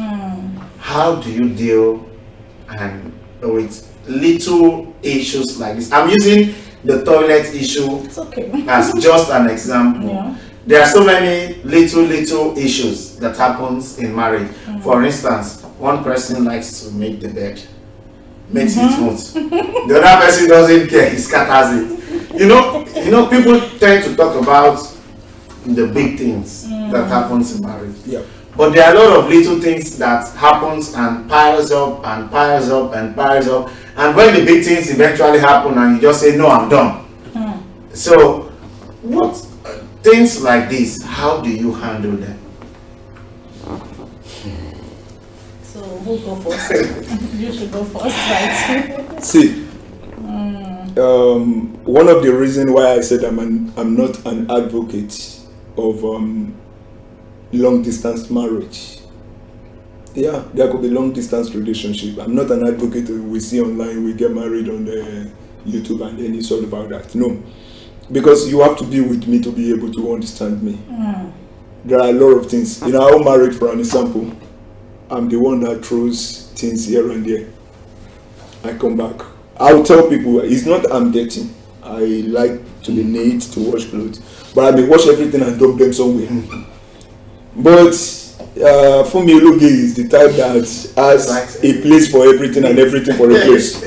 How do you deal with little issues like this? I'm using the toilet issue as just an example. Yeah. There are so many little issues that happens in marriage. For instance, one person likes to make the bed. Makes it smooth. The other person doesn't care, he scatters it. You know, people tend to talk about the big things that happens in marriage. Yeah. But there are a lot of little things that happens and piles up and piles up and piles up. And when the big things eventually happen and you just say, no, I'm done. So, what things like this, how do you handle them? Who go first? You should go first, right? See, one of the reasons why I said I'm not an advocate of long distance marriage. Yeah, there could be long distance relationship. I'm not an advocate we see online, we get married on the YouTube and then it's all about that. No, because you have to be with me to be able to understand me. There are a lot of things. You know, our marriage, for an example, I'm the one that throws things here and there. I come back. I'll tell people, it's not I'm dating. I like to be neat, to wash clothes. But I may wash everything and dump them somewhere. But for me, Ologe is the type that has a place for everything and everything for a place.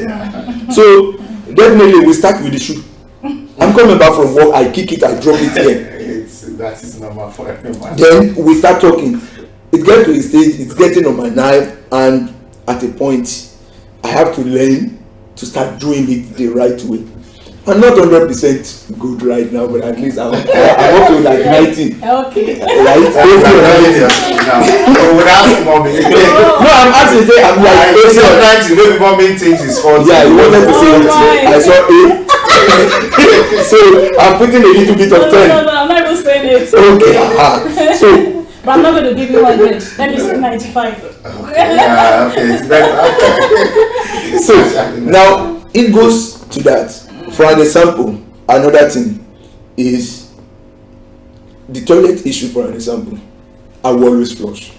So, definitely we start with the shoe. I'm coming back from work, I kick it, I drop it here. That is normal for everyone. Then we start talking. It gets to a stage, it's getting on my nerve, and at a point, I have to learn to start doing it the right way. I'm not 100% good right now, but at least I'm up to like 90. Okay. Right? No, without mommy. No, I'm asking, I'm like, sometimes you know mommy thinks it's fun. Yeah, you wanted to say it. I saw it. So I'm putting a little bit of time. No, I'm not even saying it. Okay. So. But I'm not going to give you 100. Let me say 95. Yeah, okay, it's better. So now it goes to that. For an example, another thing is the toilet issue. For an example, I will always flush,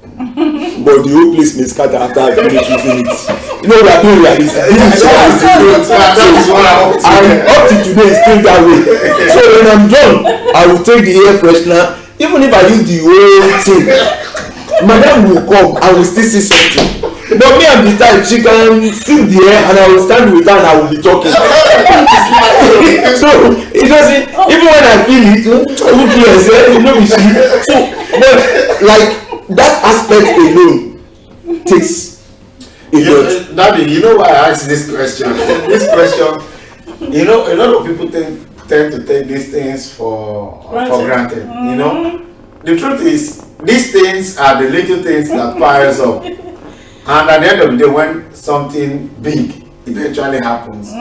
but the whole place may scatter after I finish using it. You know what I mean? Like this. And up to today, it's still that way. So when I'm done, I will take the air freshener. Even if I use the whole thing, madam will come, I will still see something. But me and the type, she can sit there and I will stand with her and I will be talking. So it doesn't, even when I feel it, who cares? You know me. So, but like that aspect alone takes a lot. Daddy, you know why I asked this question? This question, you know, a lot of people tend tend to take these things for granted. You know, the truth is, these things are the little things that piles up, and at the end of the day, when something big eventually happens,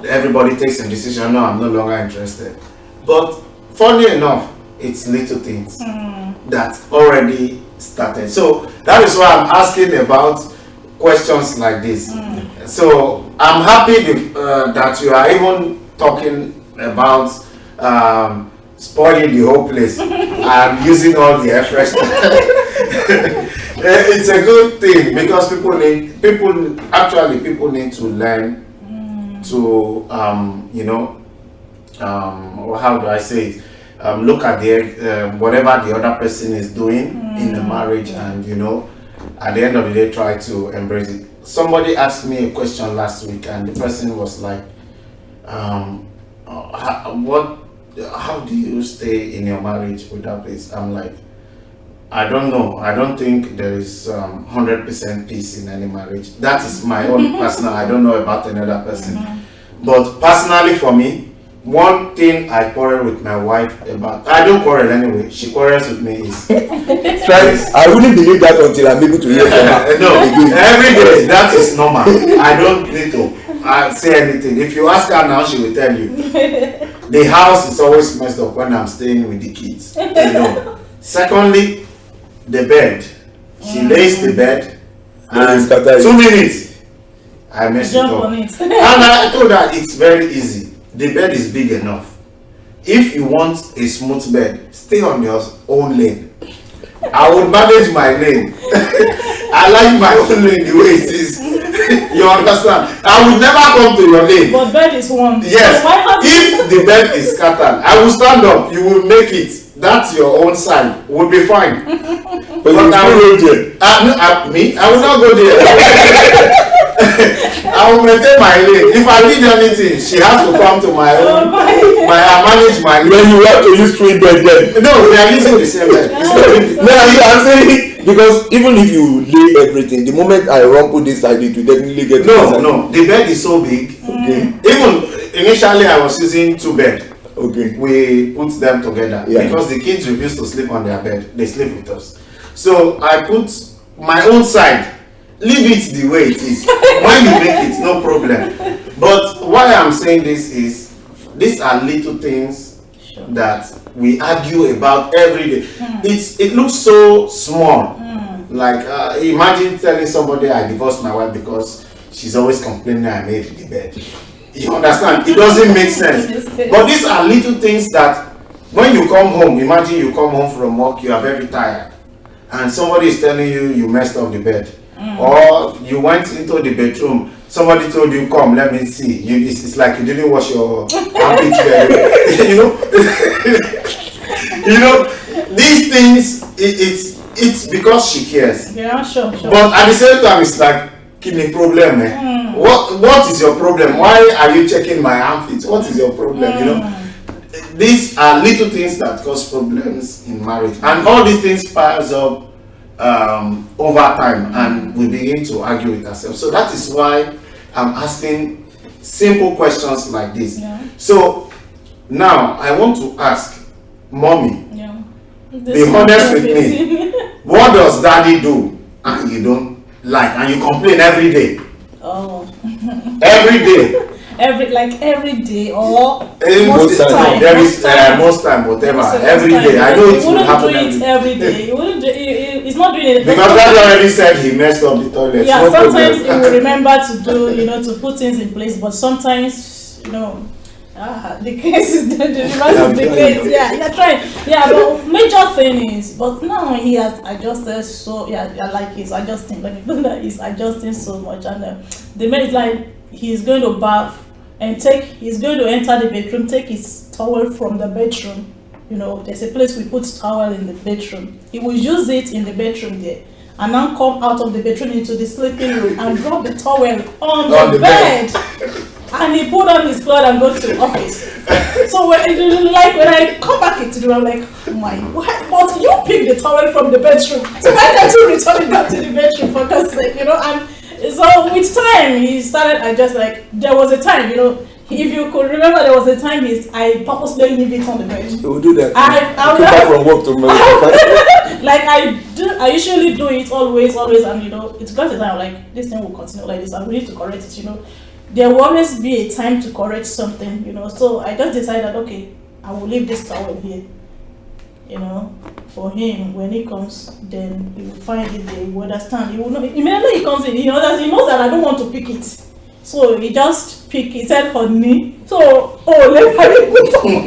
everybody takes a decision. No, I'm no longer interested. But funny enough, it's little things that already started. So that is why I'm asking about questions like this. So I'm happy that you are even talking about spoiling the whole place and using all the air freshener. It's a good thing because people need to learn to you know, how do I say it? Look at the whatever the other person is doing in the marriage, and you know, at the end of the day, try to embrace it. Somebody asked me a question last week, and the person was like, how do you stay in your marriage without this? I'm like, I don't know. I don't think there is 100% peace in any marriage. That is my own personal. I don't know about another person. But personally for me, one thing I quarrel with my wife about, I don't quarrel anyway, she quarrels with me, is I wouldn't believe that until I'm able to hear from her. No, every day, that is normal. I don't need to say anything. If you ask her now, she will tell you. The house is always messed up when I'm staying with the kids. You know. Secondly, the bed. She lays the bed, and 2 minutes, I mess it up. And I told her it's very easy. The bed is big enough. If you want a smooth bed, stay on your own lane. I would manage my lane. I like my own lane the way it is. You understand? I would never come to your lane. But bed is one. Yes. If the bed is scattered, I will stand up. You will make it. That's your own side. We'll be fine. But you will go there. Me? I will not go there. I will maintain my lane. If I need anything, she has to come to my own. I manage my lane. Then you have to use 3 bed then. No, we are using the same bed. No, I'm saying, because even if you lay everything, the moment I rumple this side, it will definitely get. No. The bed is so big. Okay. Even initially, I was using 2 beds. Okay. We put them together because the kids refuse to sleep on their bed. They sleep with us. So I put my own side. Leave it the way it is. When you make it, no problem. But why I'm saying this is, these are little things that we argue about every day. It looks so small. Like imagine telling somebody I divorced my wife because she's always complaining I made the bed. You understand? It doesn't make sense. But these are little things that when you come home, imagine you come home from work, you are very tired, and somebody is telling you you messed up the bed. Or you went into the bedroom, somebody told you, come, let me see. It's like you didn't wash your armpits very well. You know, these things, it's because she cares. Yeah, sure. But at the same time, it's like, kidney problem. What is your problem? Why are you checking my armpits? What is your problem? You know, these are little things that cause problems in marriage, and all these things piles up over time, and we begin to argue with ourselves. So that is why I'm asking simple questions like this. So now I want to ask mommy, be honest with me. What does daddy do and you don't like, and you complain every day? Every day. Every day or most time. There is most time, whatever. Every day. I know it will happen every day. You wouldn't do it. It's not doing it because daddy already said he messed up the toilet. Yeah, sometimes he will remember to do, to put things in place, but sometimes, the case is the reverse is the case. Yeah, you're trying. Yeah, but major thing is, but now he has adjusted so. Yeah, like he's adjusting. But he's adjusting so much, and the man is like he's going to bath and he's going to enter the bedroom, take his towel from the bedroom. There's a place we put towel in the bedroom. He will use it in the bedroom there, and then come out of the bedroom into the sleeping room and drop the towel on the bed. And he put on his clothes and go to the office. So when I come back into the room, I'm like, oh my, what? But you picked the towel from the bedroom. So why can't you return it back to the bedroom for God's sake, And so with time, he started, there was a time, if you could remember, there was a time I purposely leave it on the bed. You will do that. I come back from work tomorrow. Like I usually do it always, and you know, it's got a time like this thing will continue like this, and we need to correct it. You know, there will always be a time to correct something. You know, so I just decided, okay, I will leave this towel here. You know, for him, when he comes, then he will find it there. He will understand. He will know. Immediately he comes in, he knows that I don't want to pick it. So he just picked. He said honey. So let me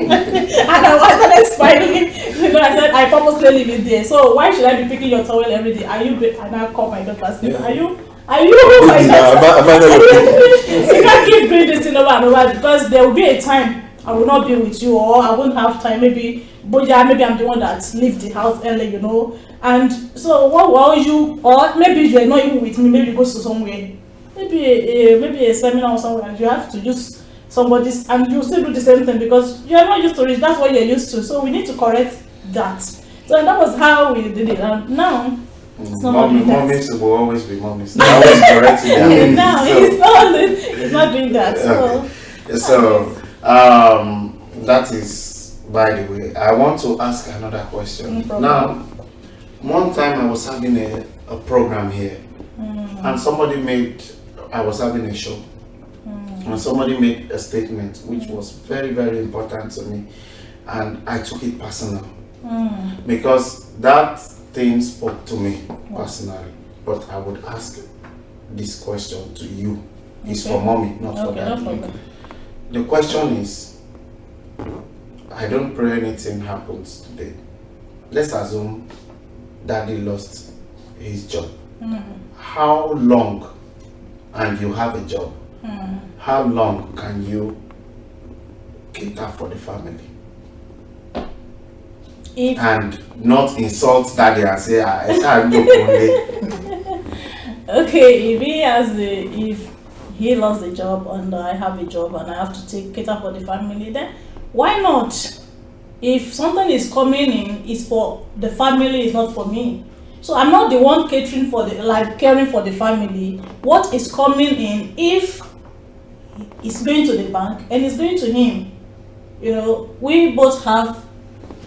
and I started smiling. You know, I said I purposely leave it there. So why should I be picking your towel every day? Are you? And I call my daughter. Say, Are you? My daughter? You can't keep doing this thing over and over, because there will be a time I will not be with you, or I won't have time. Maybe I'm the one that leave the house early, you know. And so what will you, or maybe you are not even with me, maybe you go to somewhere, maybe a seminar or somewhere, and you have to use somebody's, and you still do the same thing because you are not used to it. That's what you're used to. So we need to correct that. So that was how we did it. And now mommies will always be mommies. They always correcting their now it's not doing that. So that is, by the way, I want to ask another question. No now, one time I was having a program here, and I was having a show, and somebody made a statement which was very, very important to me, and I took it personal, because that thing spoke to me personally. But I would ask this question to you. It's for mommy, not for daddy. No, the question is, I don't pray anything happens today. Let's assume daddy lost his job. How long, and you have a job, how long can you cater for the family? And not insult daddy and say, okay, if he lost the job and I have a job and I have to cater for the family, then why not? If something is coming in, it's for the family, it's not for me. So I'm not the one caring for the family. What is coming in, if it's going to the bank and it's going to him, you know, we both have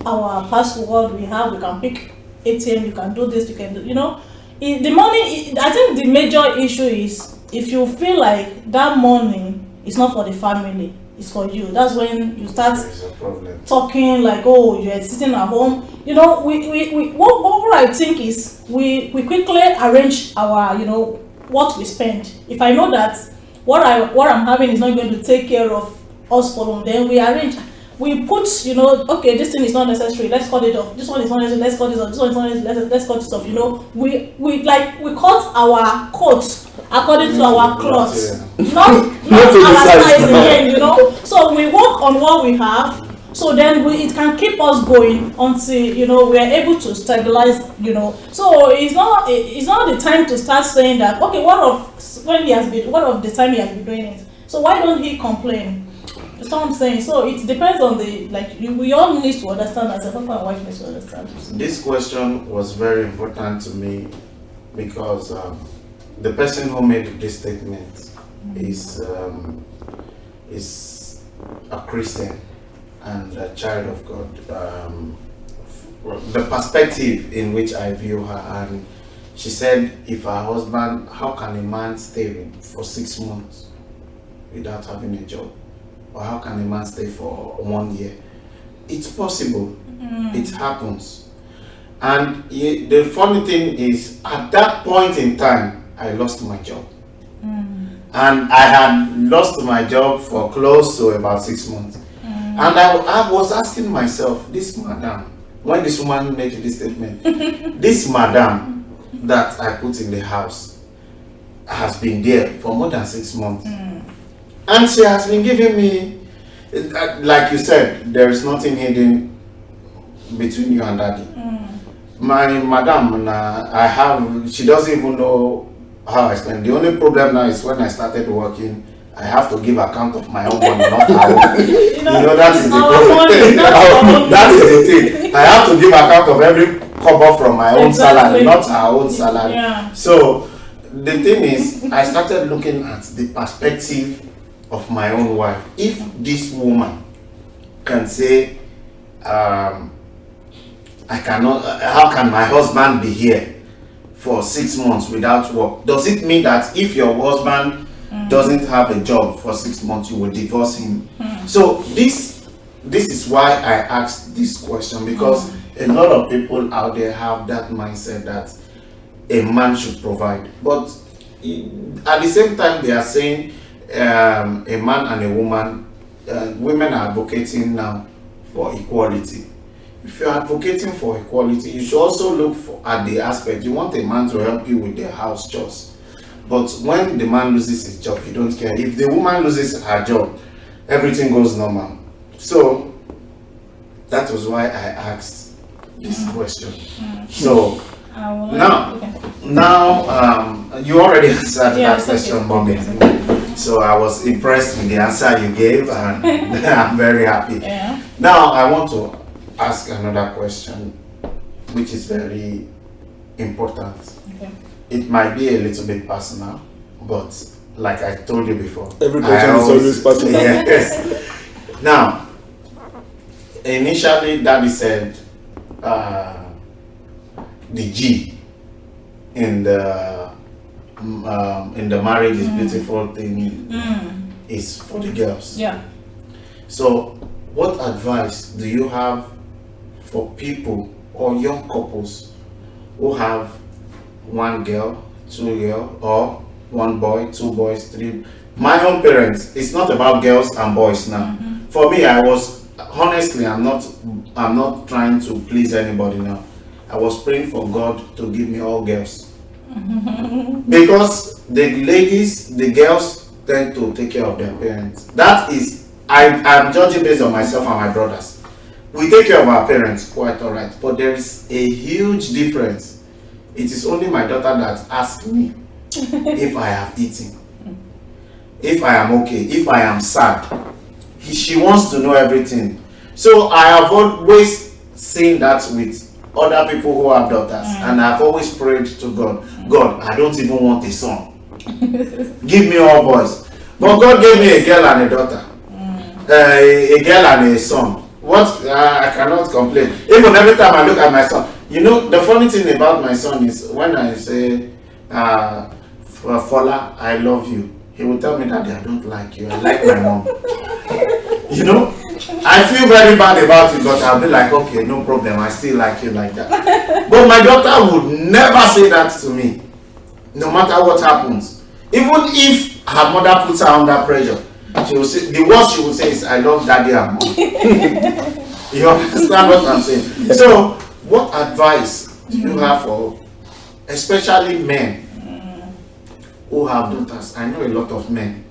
our password. We can pick ATM. You can do this. You can do. You know, the money. I think the major issue is, if you feel like that money is not for the family, it's for you. That's when you start talking like, oh, you're sitting at home. You know, what I think is we quickly arrange our, you know, what we spend. If I know that what I'm having is not going to take care of us for long, then we arrange. We put, you know, okay, this thing is not necessary, let's cut it off. This one is not necessary, let's cut it off. This one is not necessary, let's cut it off. You know, we cut our coats according to our clothes, not our size again, you know. So we work on what we have, so then it can keep us going until, you know, we are able to stabilize, you know. So it's not the time to start saying that, okay, what of the time he has been doing it? So why don't he complain? That's what I'm saying. So it depends on we all need to understand, as a husband and wife need to understand. This question was very important to me because the person who made this statement is a Christian and a child of God. The perspective in which I view her, and she said, if her husband, how can a man stay for 6 months without having a job? Or how can a man stay for 1 year? It's possible. It happens. And the funny thing is, at that point in time, I lost my job. And I had lost my job for close to about 6 months. And I was asking myself, this madam, when this woman made this statement, this madam that I put in the house has been there for more than 6 months. And she has been giving me, like you said, there is nothing hidden between you and daddy. My madam, she doesn't even know how I spend. The only problem now is when I started working, I have to give account of my own money, not her own. You know, that is the problem. That is the thing. I have to give account of every cover from my own salary, not her own salary. So the thing is, I started looking at the perspective of my own wife, if this woman can say, I cannot, how can my husband be here for 6 months without work? Does it mean that if your husband doesn't have a job for 6 months, you will divorce him? So this is why I asked this question, because a lot of people out there have that mindset that a man should provide, but at the same time they are saying a man and a woman, women are advocating now for equality. If you're advocating for equality, you should also look at the aspect. You want a man to help you with the house chores, but when the man loses his job, you don't care. If the woman loses her job, everything goes normal. So that was why I asked this question. So now you already answered that question, Mommy. So I was impressed with the answer you gave, and I'm very happy. Yeah. Now I want to ask another question, which is very important. Okay. It might be a little bit personal, but like I told you before, Every question is always personal. Yes. Now, initially, Daddy said the G in the marriage is beautiful thing is for the girls. Yeah. So, what advice do you have for people or young couples who have one girl, two girls, or one boy, two boys, three? My own parents, it's not about girls and boys now. For me, I was honestly, I'm not trying to please anybody now. I was praying for God to give me all girls. Because the ladies, the girls tend to take care of their parents. That is, I'm judging based on myself and my brothers. We take care of our parents quite alright, but there is a huge difference. It is only my daughter that asks me if I have eaten, if I am okay, if I am sad. She wants to know everything. So I have always seen that with other people who have daughters, and I've always prayed to God, God, I don't even want a son. Give me all boys. But God gave me a girl and a daughter, a girl and a son. What? I cannot complain. Even every time I look at my son, you know, the funny thing about my son is when I say, Fola, I love you, he will tell me, Daddy, I don't like you. I like my mom. You know, I feel very bad about it, but I'll be like, okay, no problem. I still like you like that. But my daughter would never say that to me, no matter what happens. Even if her mother puts her under pressure, she will say, the worst she will say is, I love Daddy and Mom. You understand what I'm saying? So, what advice do you have for, especially men who have daughters? I know a lot of men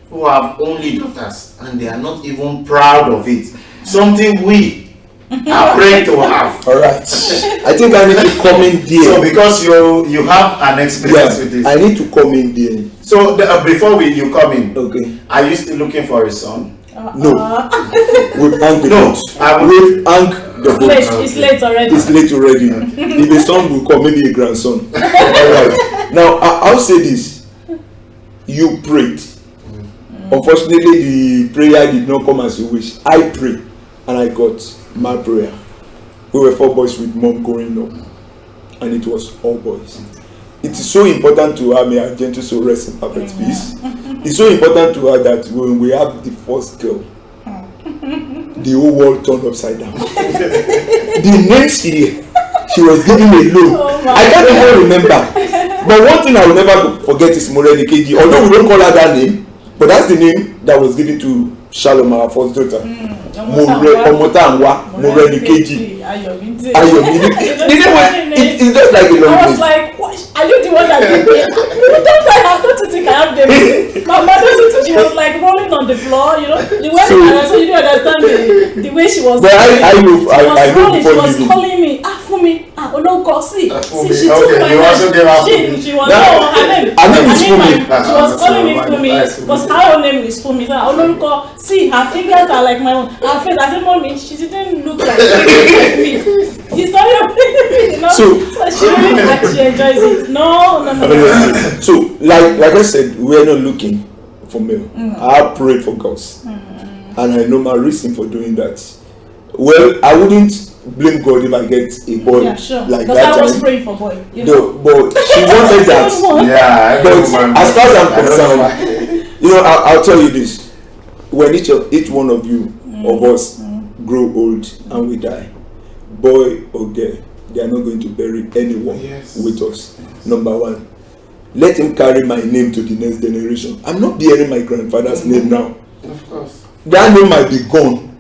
who have only daughters and they are not even proud of it. Something we are praying to have. Alright. I think I need to come in there. So because you have an experience with this. I need to come in there. So before you come in, Okay. are you still looking for a son? No. We've hung the boat. We've hung the boat. It's late already. It's late already. If a son will come, maybe a grandson. Alright. Now I'll say this. You prayed. Unfortunately, the prayer did not come as you wish. I prayed and I got my prayer. We were 4 boys with mom growing up, and it was all boys. It is so important to have a gentle soul rest in perfect peace. It's so important to her that when we have the first girl, the whole world turned upside down. The next year, she was giving a loan. I can't even remember. But one thing I will never forget is Moreni KG. Although we don't call her that name, but that's the name that was given to Shalom, our first daughter. Moreni KG. It's just like a long I was like, what? Are you the one that did it? Don't you think I have them? My mother, she was like rolling on the floor, you know. The way so you don't understand the way she was. But I know she was calling me, Fumi, see, she took my name. She was her name is Fumi. She was calling me Fumi because her own name is Fumi. See, her fingers are like my own. Her face, I said, Mommy, she didn't look like me. It's not your you know? So she really she enjoys it. No. So like I said, we're not looking for male. I have prayed for girls. And I know my reason for doing that. Well, I wouldn't blame God if I get a boy like that. Because I was praying for boy. No, but she wanted that. Yeah, but as far as I'm concerned, I'll tell you this: when each one of you of us grow old and we die, boy or girl, they are not going to bury anyone with us. Number one, let him carry my name to the next generation. I'm not bearing my grandfather's name now. Of course. That name might be gone.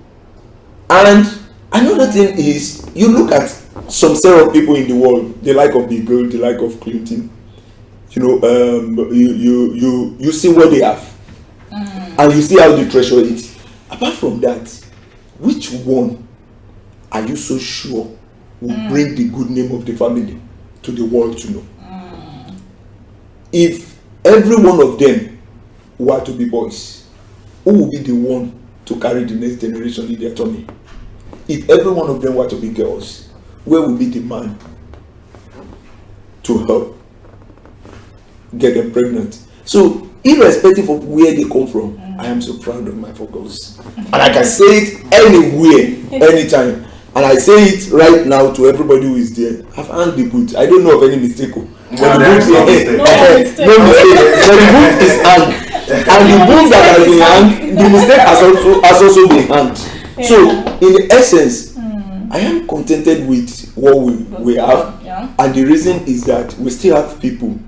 And another thing is, you look at some set of people in the world, the like of Bill Gates, the like of Clinton. You see what they have, and you see how they treasure it. Apart from that, which one are you so sure will bring the good name of the family to the world to know? If every one of them were to be boys, who will be the one to carry the next generation in their tummy? If every one of them were to be girls, where will be the man to help get them pregnant? So, irrespective of where they come from, I am so proud of my four girls. And I can say it anywhere, anytime. And I say it right now to everybody who is there. I've hung the boot. I don't know of any mistake. No mistake. No mistake. The boot is hung. And the boot that has been hung, the mistake has also been hanged. So, in essence, I am contented with what we have. And the reason is that we still have people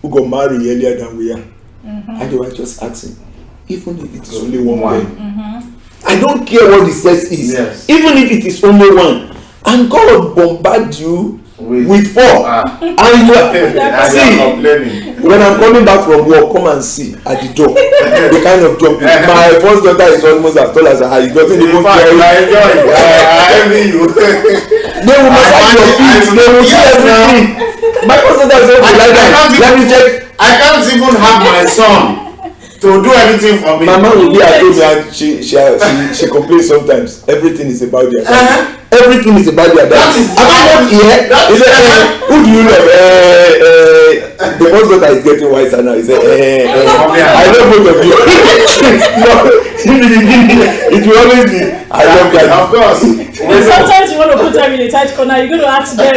who got married earlier than we are. And they were just asking, even if it is only one. I don't care what the sex is, even if it is only one. And God bombard you with four. And you see, when I'm coming back from work, come and see at the door the kind of job. My first daughter is almost as tall as her. He doesn't even care. I envy you. They will massage your feet. They will do everything. My first daughter is almost like that. Let me check. I can't even have my son to do anything for me. My mom will be at home and she complains sometimes. Everything is about their dad. Everything is about their dad. I'm not here. He said, who do you love? The first daughter is getting wiser now. He said, I love both of you. No, it will always be, I love that. Of course. And sometimes you want to put them in a tight corner. You're going to ask them.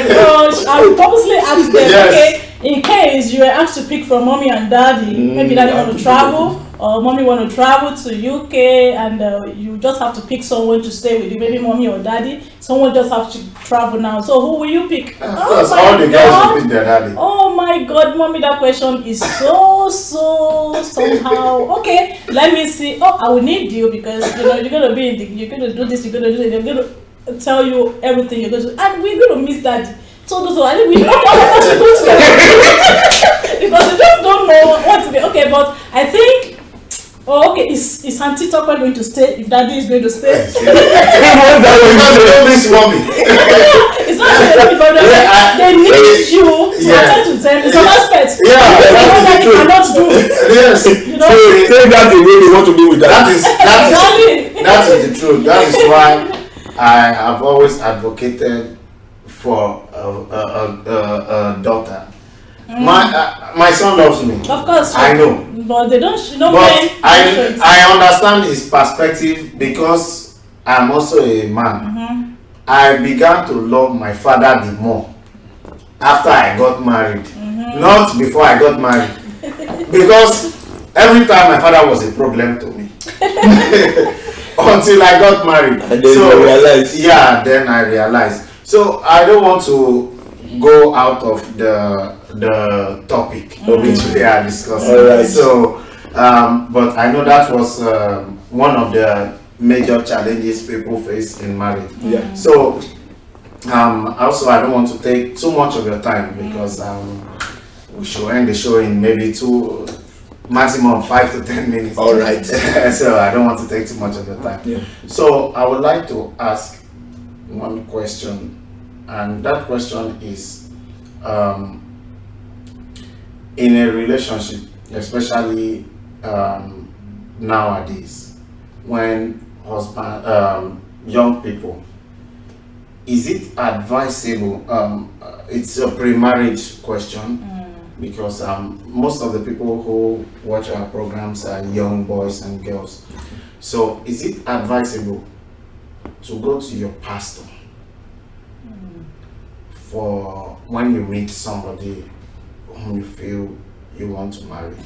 I will purposely ask them, okay, in case you were asked to pick from mommy and daddy, maybe daddy want to travel, or mommy want to travel to UK, and you just have to pick someone to stay with you, maybe mommy or daddy. Someone just have to travel now. So who will you pick? Of course, all the girls will pick their daddy. Oh my God, mommy, that question is so somehow. Okay, let me see. Oh, I will need you because you're gonna be you're gonna do this, you're gonna do it. They're gonna tell you everything you're going to do, and we're gonna miss daddy. So I think we don't know what to do together because we just don't know what to be. Okay, but I think. Oh, okay. Is Auntie Tokwe going to stay if Daddy is going to stay? It's not but they need you to attend to them. It's an aspect. Daddy cannot do. Yes. So take that the way they want to be with that. That is the truth. That is why I have always advocated for a daughter. My son loves me. Of course. I know. But they don't. But I understand his perspective because I'm also a man. I began to love my father the more after I got married, not before I got married, because every time my father was a problem to me until I got married. And then you realized. Yeah, then I realized. So I don't want to go out of the topic of which we are discussing. Right. So, but I know that was one of the major challenges people face in marriage. Yeah. So, also I don't want to take too much of your time because we should end the show in maybe maximum 5 to 10 minutes. All right. So I don't want to take too much of your time. Yeah. So I would like to ask one question, and that question is, in a relationship, especially nowadays, when young people, is it advisable? It's a pre-marriage question. because most of the people who watch our programs are young boys and girls. So is it advisable to go to your pastor for when you meet somebody whom you feel you want to marry,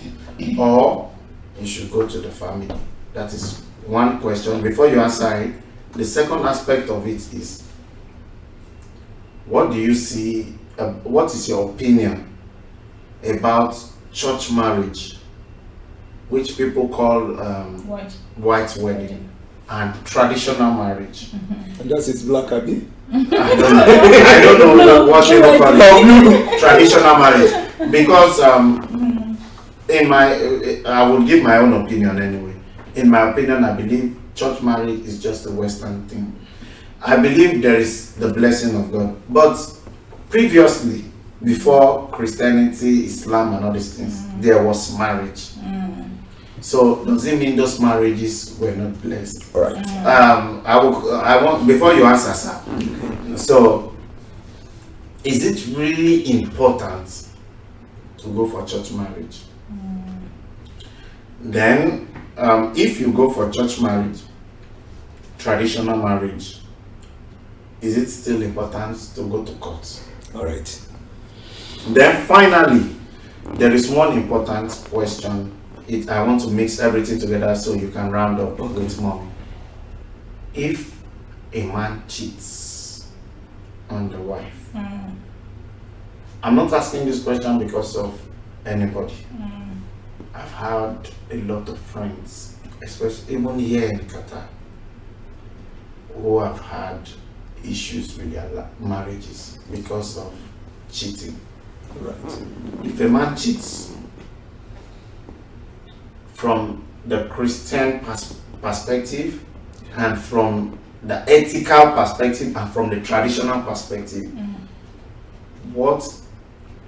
or you should go to the family? That is one question. Before you answer it, the second aspect of it is, what do you see, what is your opinion about church marriage, which people call white wedding, and traditional marriage? And that's its black Abby. I don't know what they call it. Traditional marriage, because I will give my own opinion anyway. In my opinion, I believe church marriage is just a Western thing. I believe there is the blessing of God, but previously, before Christianity, Islam, and all these things, there was marriage. So does it mean those marriages were not blessed? All right. I want, before you answer, sir. So, is it really important to go for church marriage? Then, if you go for church marriage, traditional marriage, is it still important to go to court? All right. Then finally, there is one important question. I want to mix everything together so you can round up with mommy. If a man cheats on the wife, I'm not asking this question because of anybody. I've had a lot of friends, especially even here in Qatar, who have had issues with their marriages because of cheating. Right. If a man cheats, from the Christian perspective, and from the ethical perspective, and from the traditional perspective, what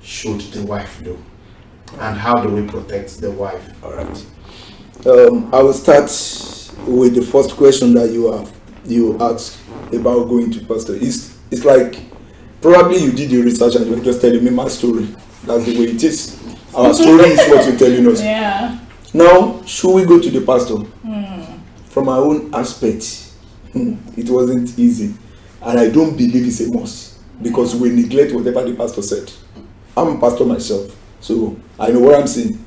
should the wife do? And how do we protect the wife? All right. I will start with the first question that you asked about going to pastor. It's like probably you did your research and you're just telling me my story. That's the way it is. Our story is what you're telling us. Yeah. Now, should we go to the pastor? From my own aspect, it wasn't easy, and I don't believe it's a must because we neglect whatever the pastor said. I'm a pastor myself, so I know what I'm saying.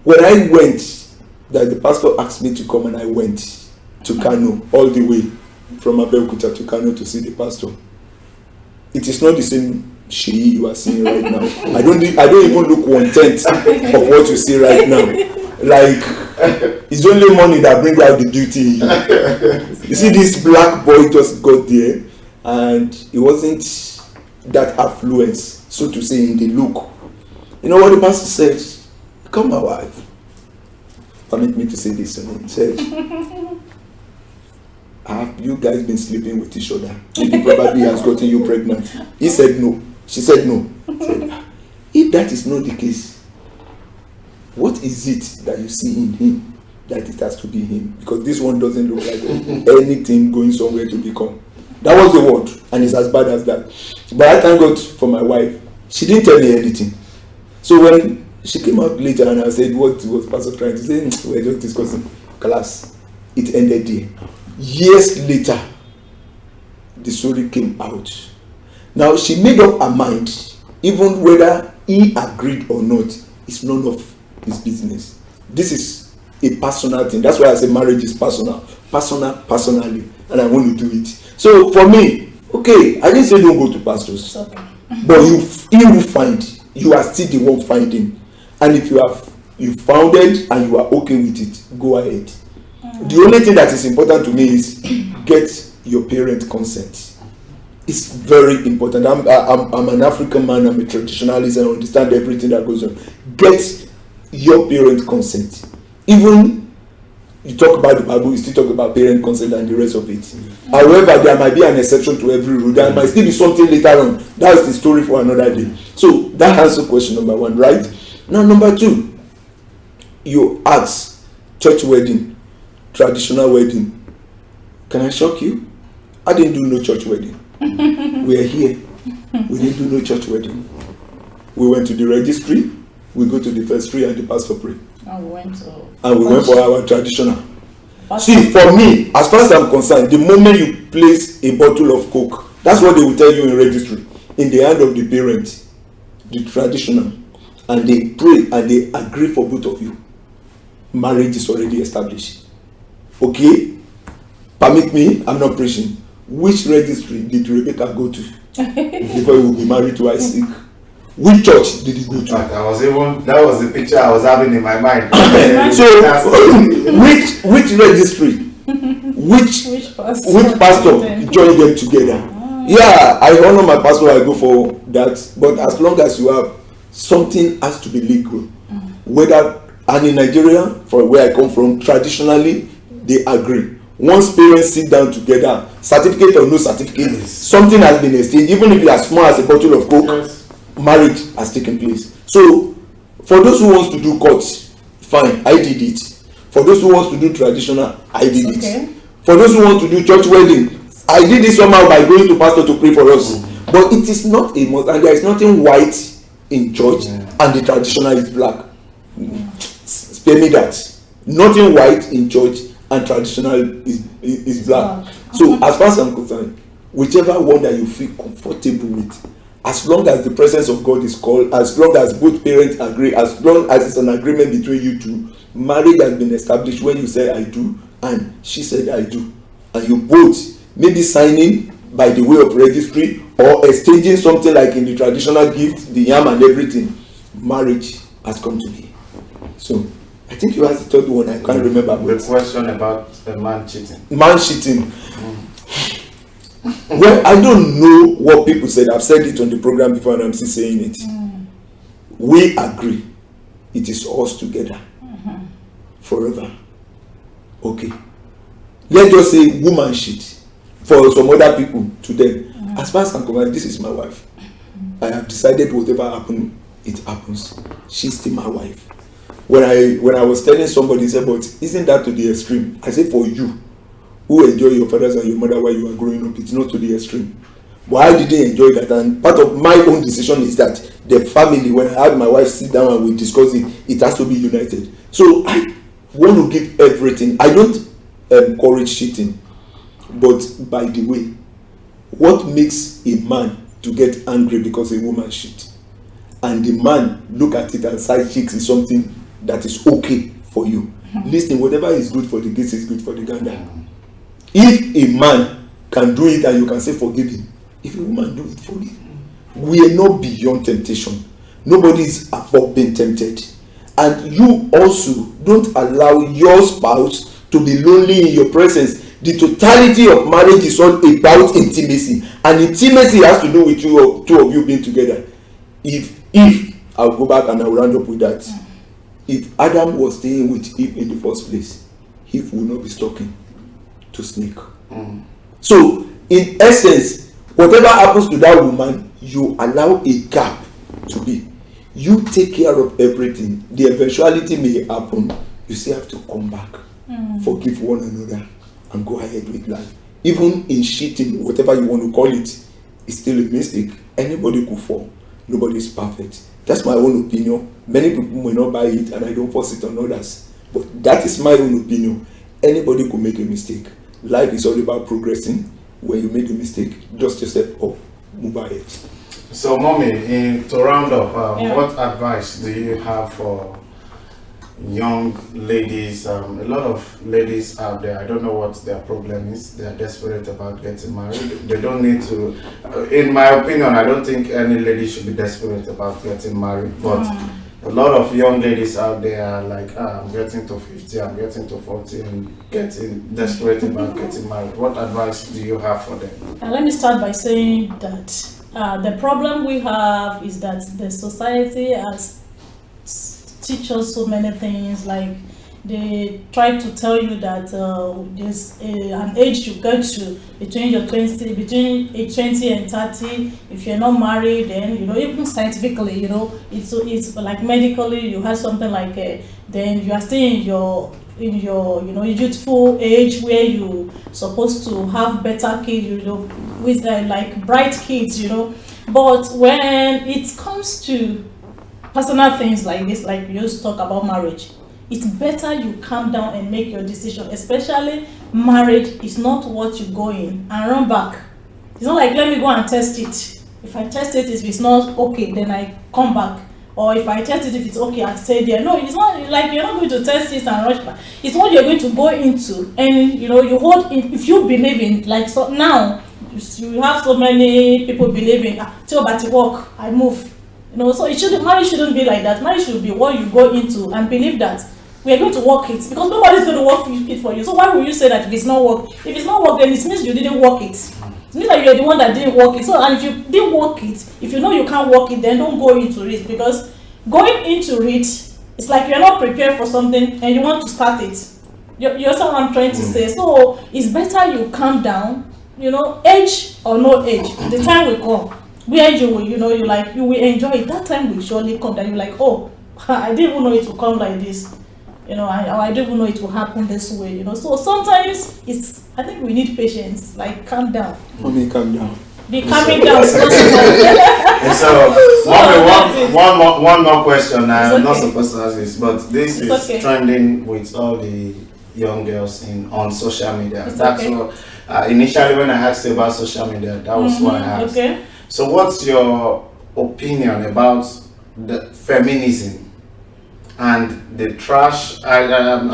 When I went, that the pastor asked me to come, and I went to Kano all the way from Abeokuta to Kano to see the pastor. It is not the same Sheyi you are seeing right now. I don't even look 1/10 of what you see right now. Like, it's only money that brings out the beauty in you. You see, this black boy just got there, and he wasn't that affluence, so to say, in the look. You know what the pastor said? Come, my wife. Permit me to say this. He said, have you guys been sleeping with each other? Maybe probably has gotten you pregnant. He said no. She said no. Said, if that is not the case, what is it that you see in him that it has to be him? Because this one doesn't look like anything going somewhere to become. That was the word, and it's as bad as that. But I thank God for my wife. She didn't tell me anything. So when she came out later and I said, what was Pastor trying to say? We were just discussing class. It ended there. Years later, the story came out. Now she made up her mind, even whether he agreed or not, it's none of his business. This is a personal thing. That's why I say marriage is personally, and I want to do it. So for me, okay, I didn't say don't go to pastors, okay. But you will find, you are still the one finding, and if you found it and you are okay with it, go ahead. The only thing that is important to me is get your parent consent. It's very important. I'm an African man, I'm a traditionalist, I understand everything that goes on. Get your parent consent. Even you talk about the Bible, you still talk about parent consent and the rest of it. However, there might be an exception to every rule. There might still be something later on. That's the story for another day. So that answers question number one, right? Now number two, you ask church wedding, traditional wedding. Can I shock you? I didn't do no church wedding. We are here. We didn't do no church wedding. We went to the registry, we go to the vestry and the pastor pray. And we went for our traditional. Pastor. See, for me, as far as I'm concerned, the moment you place a bottle of Coke, that's what they will tell you in registry, in the hand of the parent, the traditional, and they pray and they agree for both of you, marriage is already established. Okay? Permit me, I'm not preaching. Which registry did Rebecca go to before he will be married to Isaac? Which church did he go to? That was the picture I was having in my mind. So, which registry? Which pastor joined them together? Yeah, I honor my pastor, I go for that. But as long as you have something, has to be legal. Whether, and in Nigeria, from where I come from, traditionally they agree. Once parents sit down together, certificate or no certificate, something has been exchanged, even if it's as small as a bottle of Coke, marriage has taken place. So for those who wants to do courts, fine, I did it. For those who wants to do traditional, I did it. For those who want to do church wedding, I did it somehow by going to pastor to pray for us. But it is not a must, and there is nothing white in church and the traditional is black. Spare me that. Nothing white in church and traditional is black. So as far as I'm concerned, whichever one that you feel comfortable with, as long as the presence of God is called, as long as both parents agree, as long as it's an agreement between you two, marriage has been established when you say I do and she said I do, and you both maybe signing by the way of registry or exchanging something like in the traditional gift, the yam and everything, marriage has come to be. So I think you asked the third one, I can't remember. The question about a man cheating. Man cheating. Well, I don't know what people said. I've said it on the program before and I'm still saying it. We agree. It is us together. Forever. Okay. Let's just say woman cheat. For some other people, to them. As far as I'm concerned, this is my wife. I have decided whatever happens, it happens. She's still my wife. When I was telling somebody, he said, but isn't that to the extreme? I said, for you, who enjoy your fathers and your mother while you are growing up, it's not to the extreme. But I didn't enjoy that, and part of my own decision is that the family, when I had my wife sit down and we discuss it, it has to be united. So I want to give everything. I don't encourage cheating, but by the way, what makes a man to get angry because a woman cheats, and the man look at it and side chicks is something that is okay for you? Listen, whatever is good for the geese is good for the gander. If a man can do it and you can say forgive him, if a woman do it, forgive him. We are not beyond temptation. Nobody is above being tempted. And you also don't allow your spouse to be lonely in your presence. The totality of marriage is all about intimacy. And intimacy has to do with you, two of you being together. If I'll go back and I'll round up with that. If Adam was staying with Eve in the first place, Eve will not be stalking to snake. So in essence, whatever happens to that woman, you allow a gap to be. You take care of everything. The eventuality may happen. You still have to come back, forgive one another, and go ahead with life. Even in cheating, whatever you want to call it, it's still a mistake. Anybody could fall. Nobody is perfect. That's my own opinion. Many people may not buy it, and I don't force it on others. But that is my own opinion. Anybody could make a mistake. Life is all about progressing. When you make a mistake, dust yourself up, move ahead. So, Mommy, to round up, what advice do you have for young ladies? A lot of ladies out there, I don't know what their problem is. They are desperate about getting married. They don't need to. In my opinion, I don't think any lady should be desperate about getting married. But a lot of young ladies out there are like, I'm getting to 50, I'm getting to 40, and getting desperate about getting married. What advice do you have for them? Let me start by saying that the problem we have is that the society has teach us so many things. Like they try to tell you that there's an age you get to between age 20 and 30. If you're not married, then even scientifically, it's like medically you have something like then you are still in your youthful age where you supposed to have better kids, with like bright kids, But when it comes to personal things like this, like we used to talk about marriage, it's better you calm down and make your decision. Especially marriage is not what you go in and run back. It's not like, let me go and test it. If I test it, if it's not okay, then I come back. Or if I test it, if it's okay, I stay there. No, it's not like you're not going to test it and rush back. It's what you're going to go into, and you know, you hold it. If you believe in, like, so now you have so many people believing, till but work, I move. You know, so marriage shouldn't be like that. Marriage should be what you go into and believe that we are going to work it, because nobody's going to work it for you. So why would you say that if it's not work? If it's not work, then it means you didn't work it. It means that you're the one that didn't work it. So, and if you didn't work it, if you know you can't work it, then don't go into it, because going into it, it's like you're not prepared for something and you want to start it. You're what I'm trying to say. So it's better you calm down. You know, age or no age, the time will come where you will, you know, you will enjoy it. That time will surely come that you're like, oh, I didn't even know it will come like this. You know, I didn't even know it will happen this way. You know, so sometimes I think we need patience. Like, calm down. Mommy, calm down. Be calming down. So one more question. I'm not supposed to ask this, but this is trending with all the young girls on social media. That's what initially when I asked you about social media, that was what I asked. Okay. So what's your opinion about the feminism and the trash? I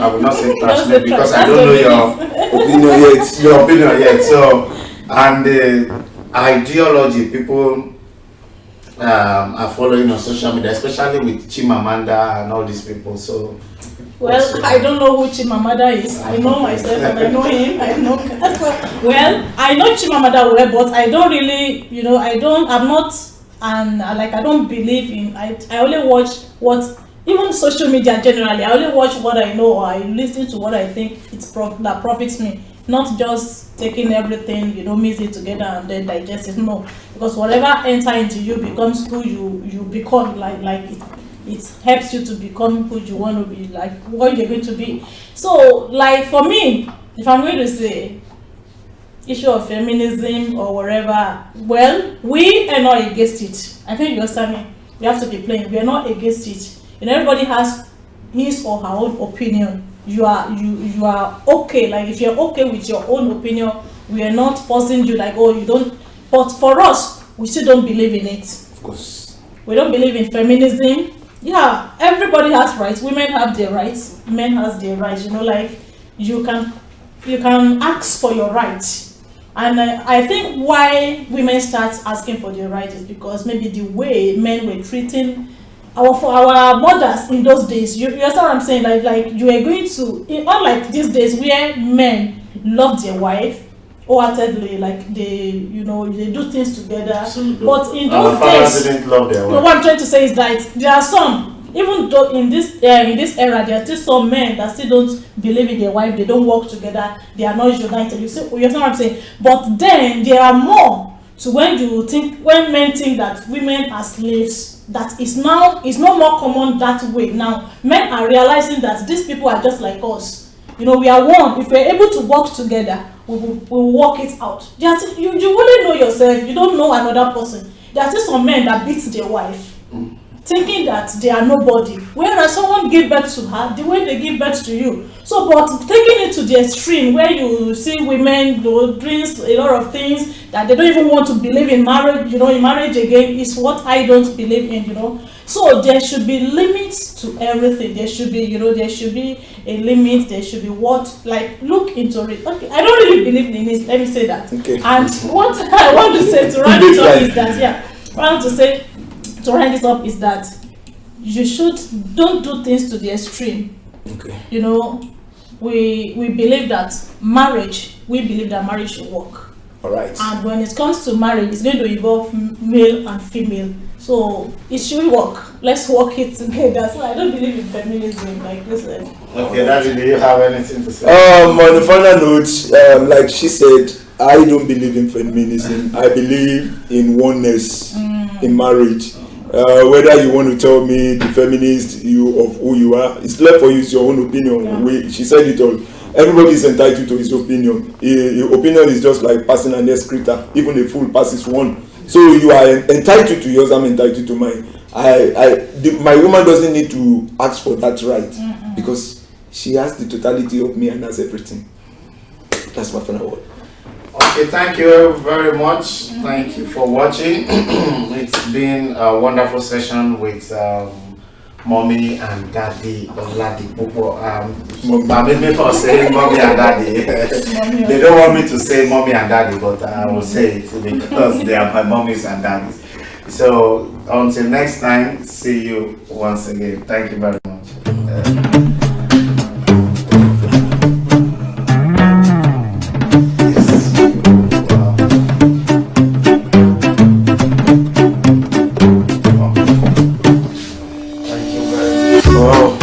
will not say trash because I don't know your opinion yet. Your opinion yet. So, and the ideology people are following on social media, especially with Chimamanda and all these people. So, well, I don't know who Chimamanda is. I know myself and I know him. I know. Well, I know Chimamanda well, but I don't really, you know, I don't believe in. I only watch what, even social media generally. I only watch what I know, or I listen to what I think that profits me. Not just taking everything, you know, mix it together and then digest it. No, because whatever enter into you becomes who you become. Like it helps you to become who you want to be, like what you're going to be. So, like for me, if I'm going to say issue of feminism or whatever, well, we are not against it. I think you understand me. We have to be plain. We are not against it. And everybody has his or her own opinion. You are okay. Like if you're okay with your own opinion, we are not forcing you. Like, oh, you don't. But for us, we still don't believe in it. Of course. We don't believe in feminism. Yeah, everybody has rights. Women have their rights. Men has their rights. You know, like you can ask for your rights. And I think why women start asking for their rights is because maybe the way men were treating our mothers in those days. You understand what I'm saying? Like you are going to, unlike these days where men love their wife wholeheartedly, like they do things together. But in those days, didn't love their wife. What I'm trying to say is that there are some, even though in this era, there are still some men that still don't believe in their wife. They don't work together. They are not united. You understand what I'm saying? But then there are more to when men think that women are slaves. That is no more common that way. Now men are realizing that these people are just like us. You know, we are one. If we're able to work together, we will work it out. You only know yourself. You don't know another person. There are still some men that beat their wife, thinking that they are nobody. Whereas someone gave birth to her the way they give birth to you. So, but taking it to the extreme where you see women doing a lot of things that they don't even want to believe in marriage, in marriage again, is what I don't believe in, So there should be limits to everything. There should be, there should be a limit. There should be look into it. Okay, I don't really believe in this. Let me say that. Okay. And what I want to say to round it up is that, what I want to say to round this up is that you don't do things to the extreme. Okay. We believe that marriage should work. All right. And when it comes to marriage, it's going to involve male and female. So it should work. Let's work it together. So I don't believe in feminism, like you said. Okay, Daddy, do you have anything to say? On the final note, like she said, I don't believe in feminism. I believe in oneness in marriage. Whether you want to tell me the feminist of who you are, it's left for you. It's your own opinion. Yeah. She said it all. Everybody is entitled to his opinion. Your opinion is just like passing an excreta. Even a fool passes one. So you are entitled to yours, I'm entitled to mine. My woman doesn't need to ask for that right because she has the totality of me and has everything. That's my final word. Okay, thank you very much. Thank you for watching. It's been a wonderful session with mommy and daddy Oladipo. Permit me for saying mommy and daddy. They don't want me to say mommy and daddy, but I will say it because they are my mommies and daddies. So until next time, see you once again. Thank you very much. Oh.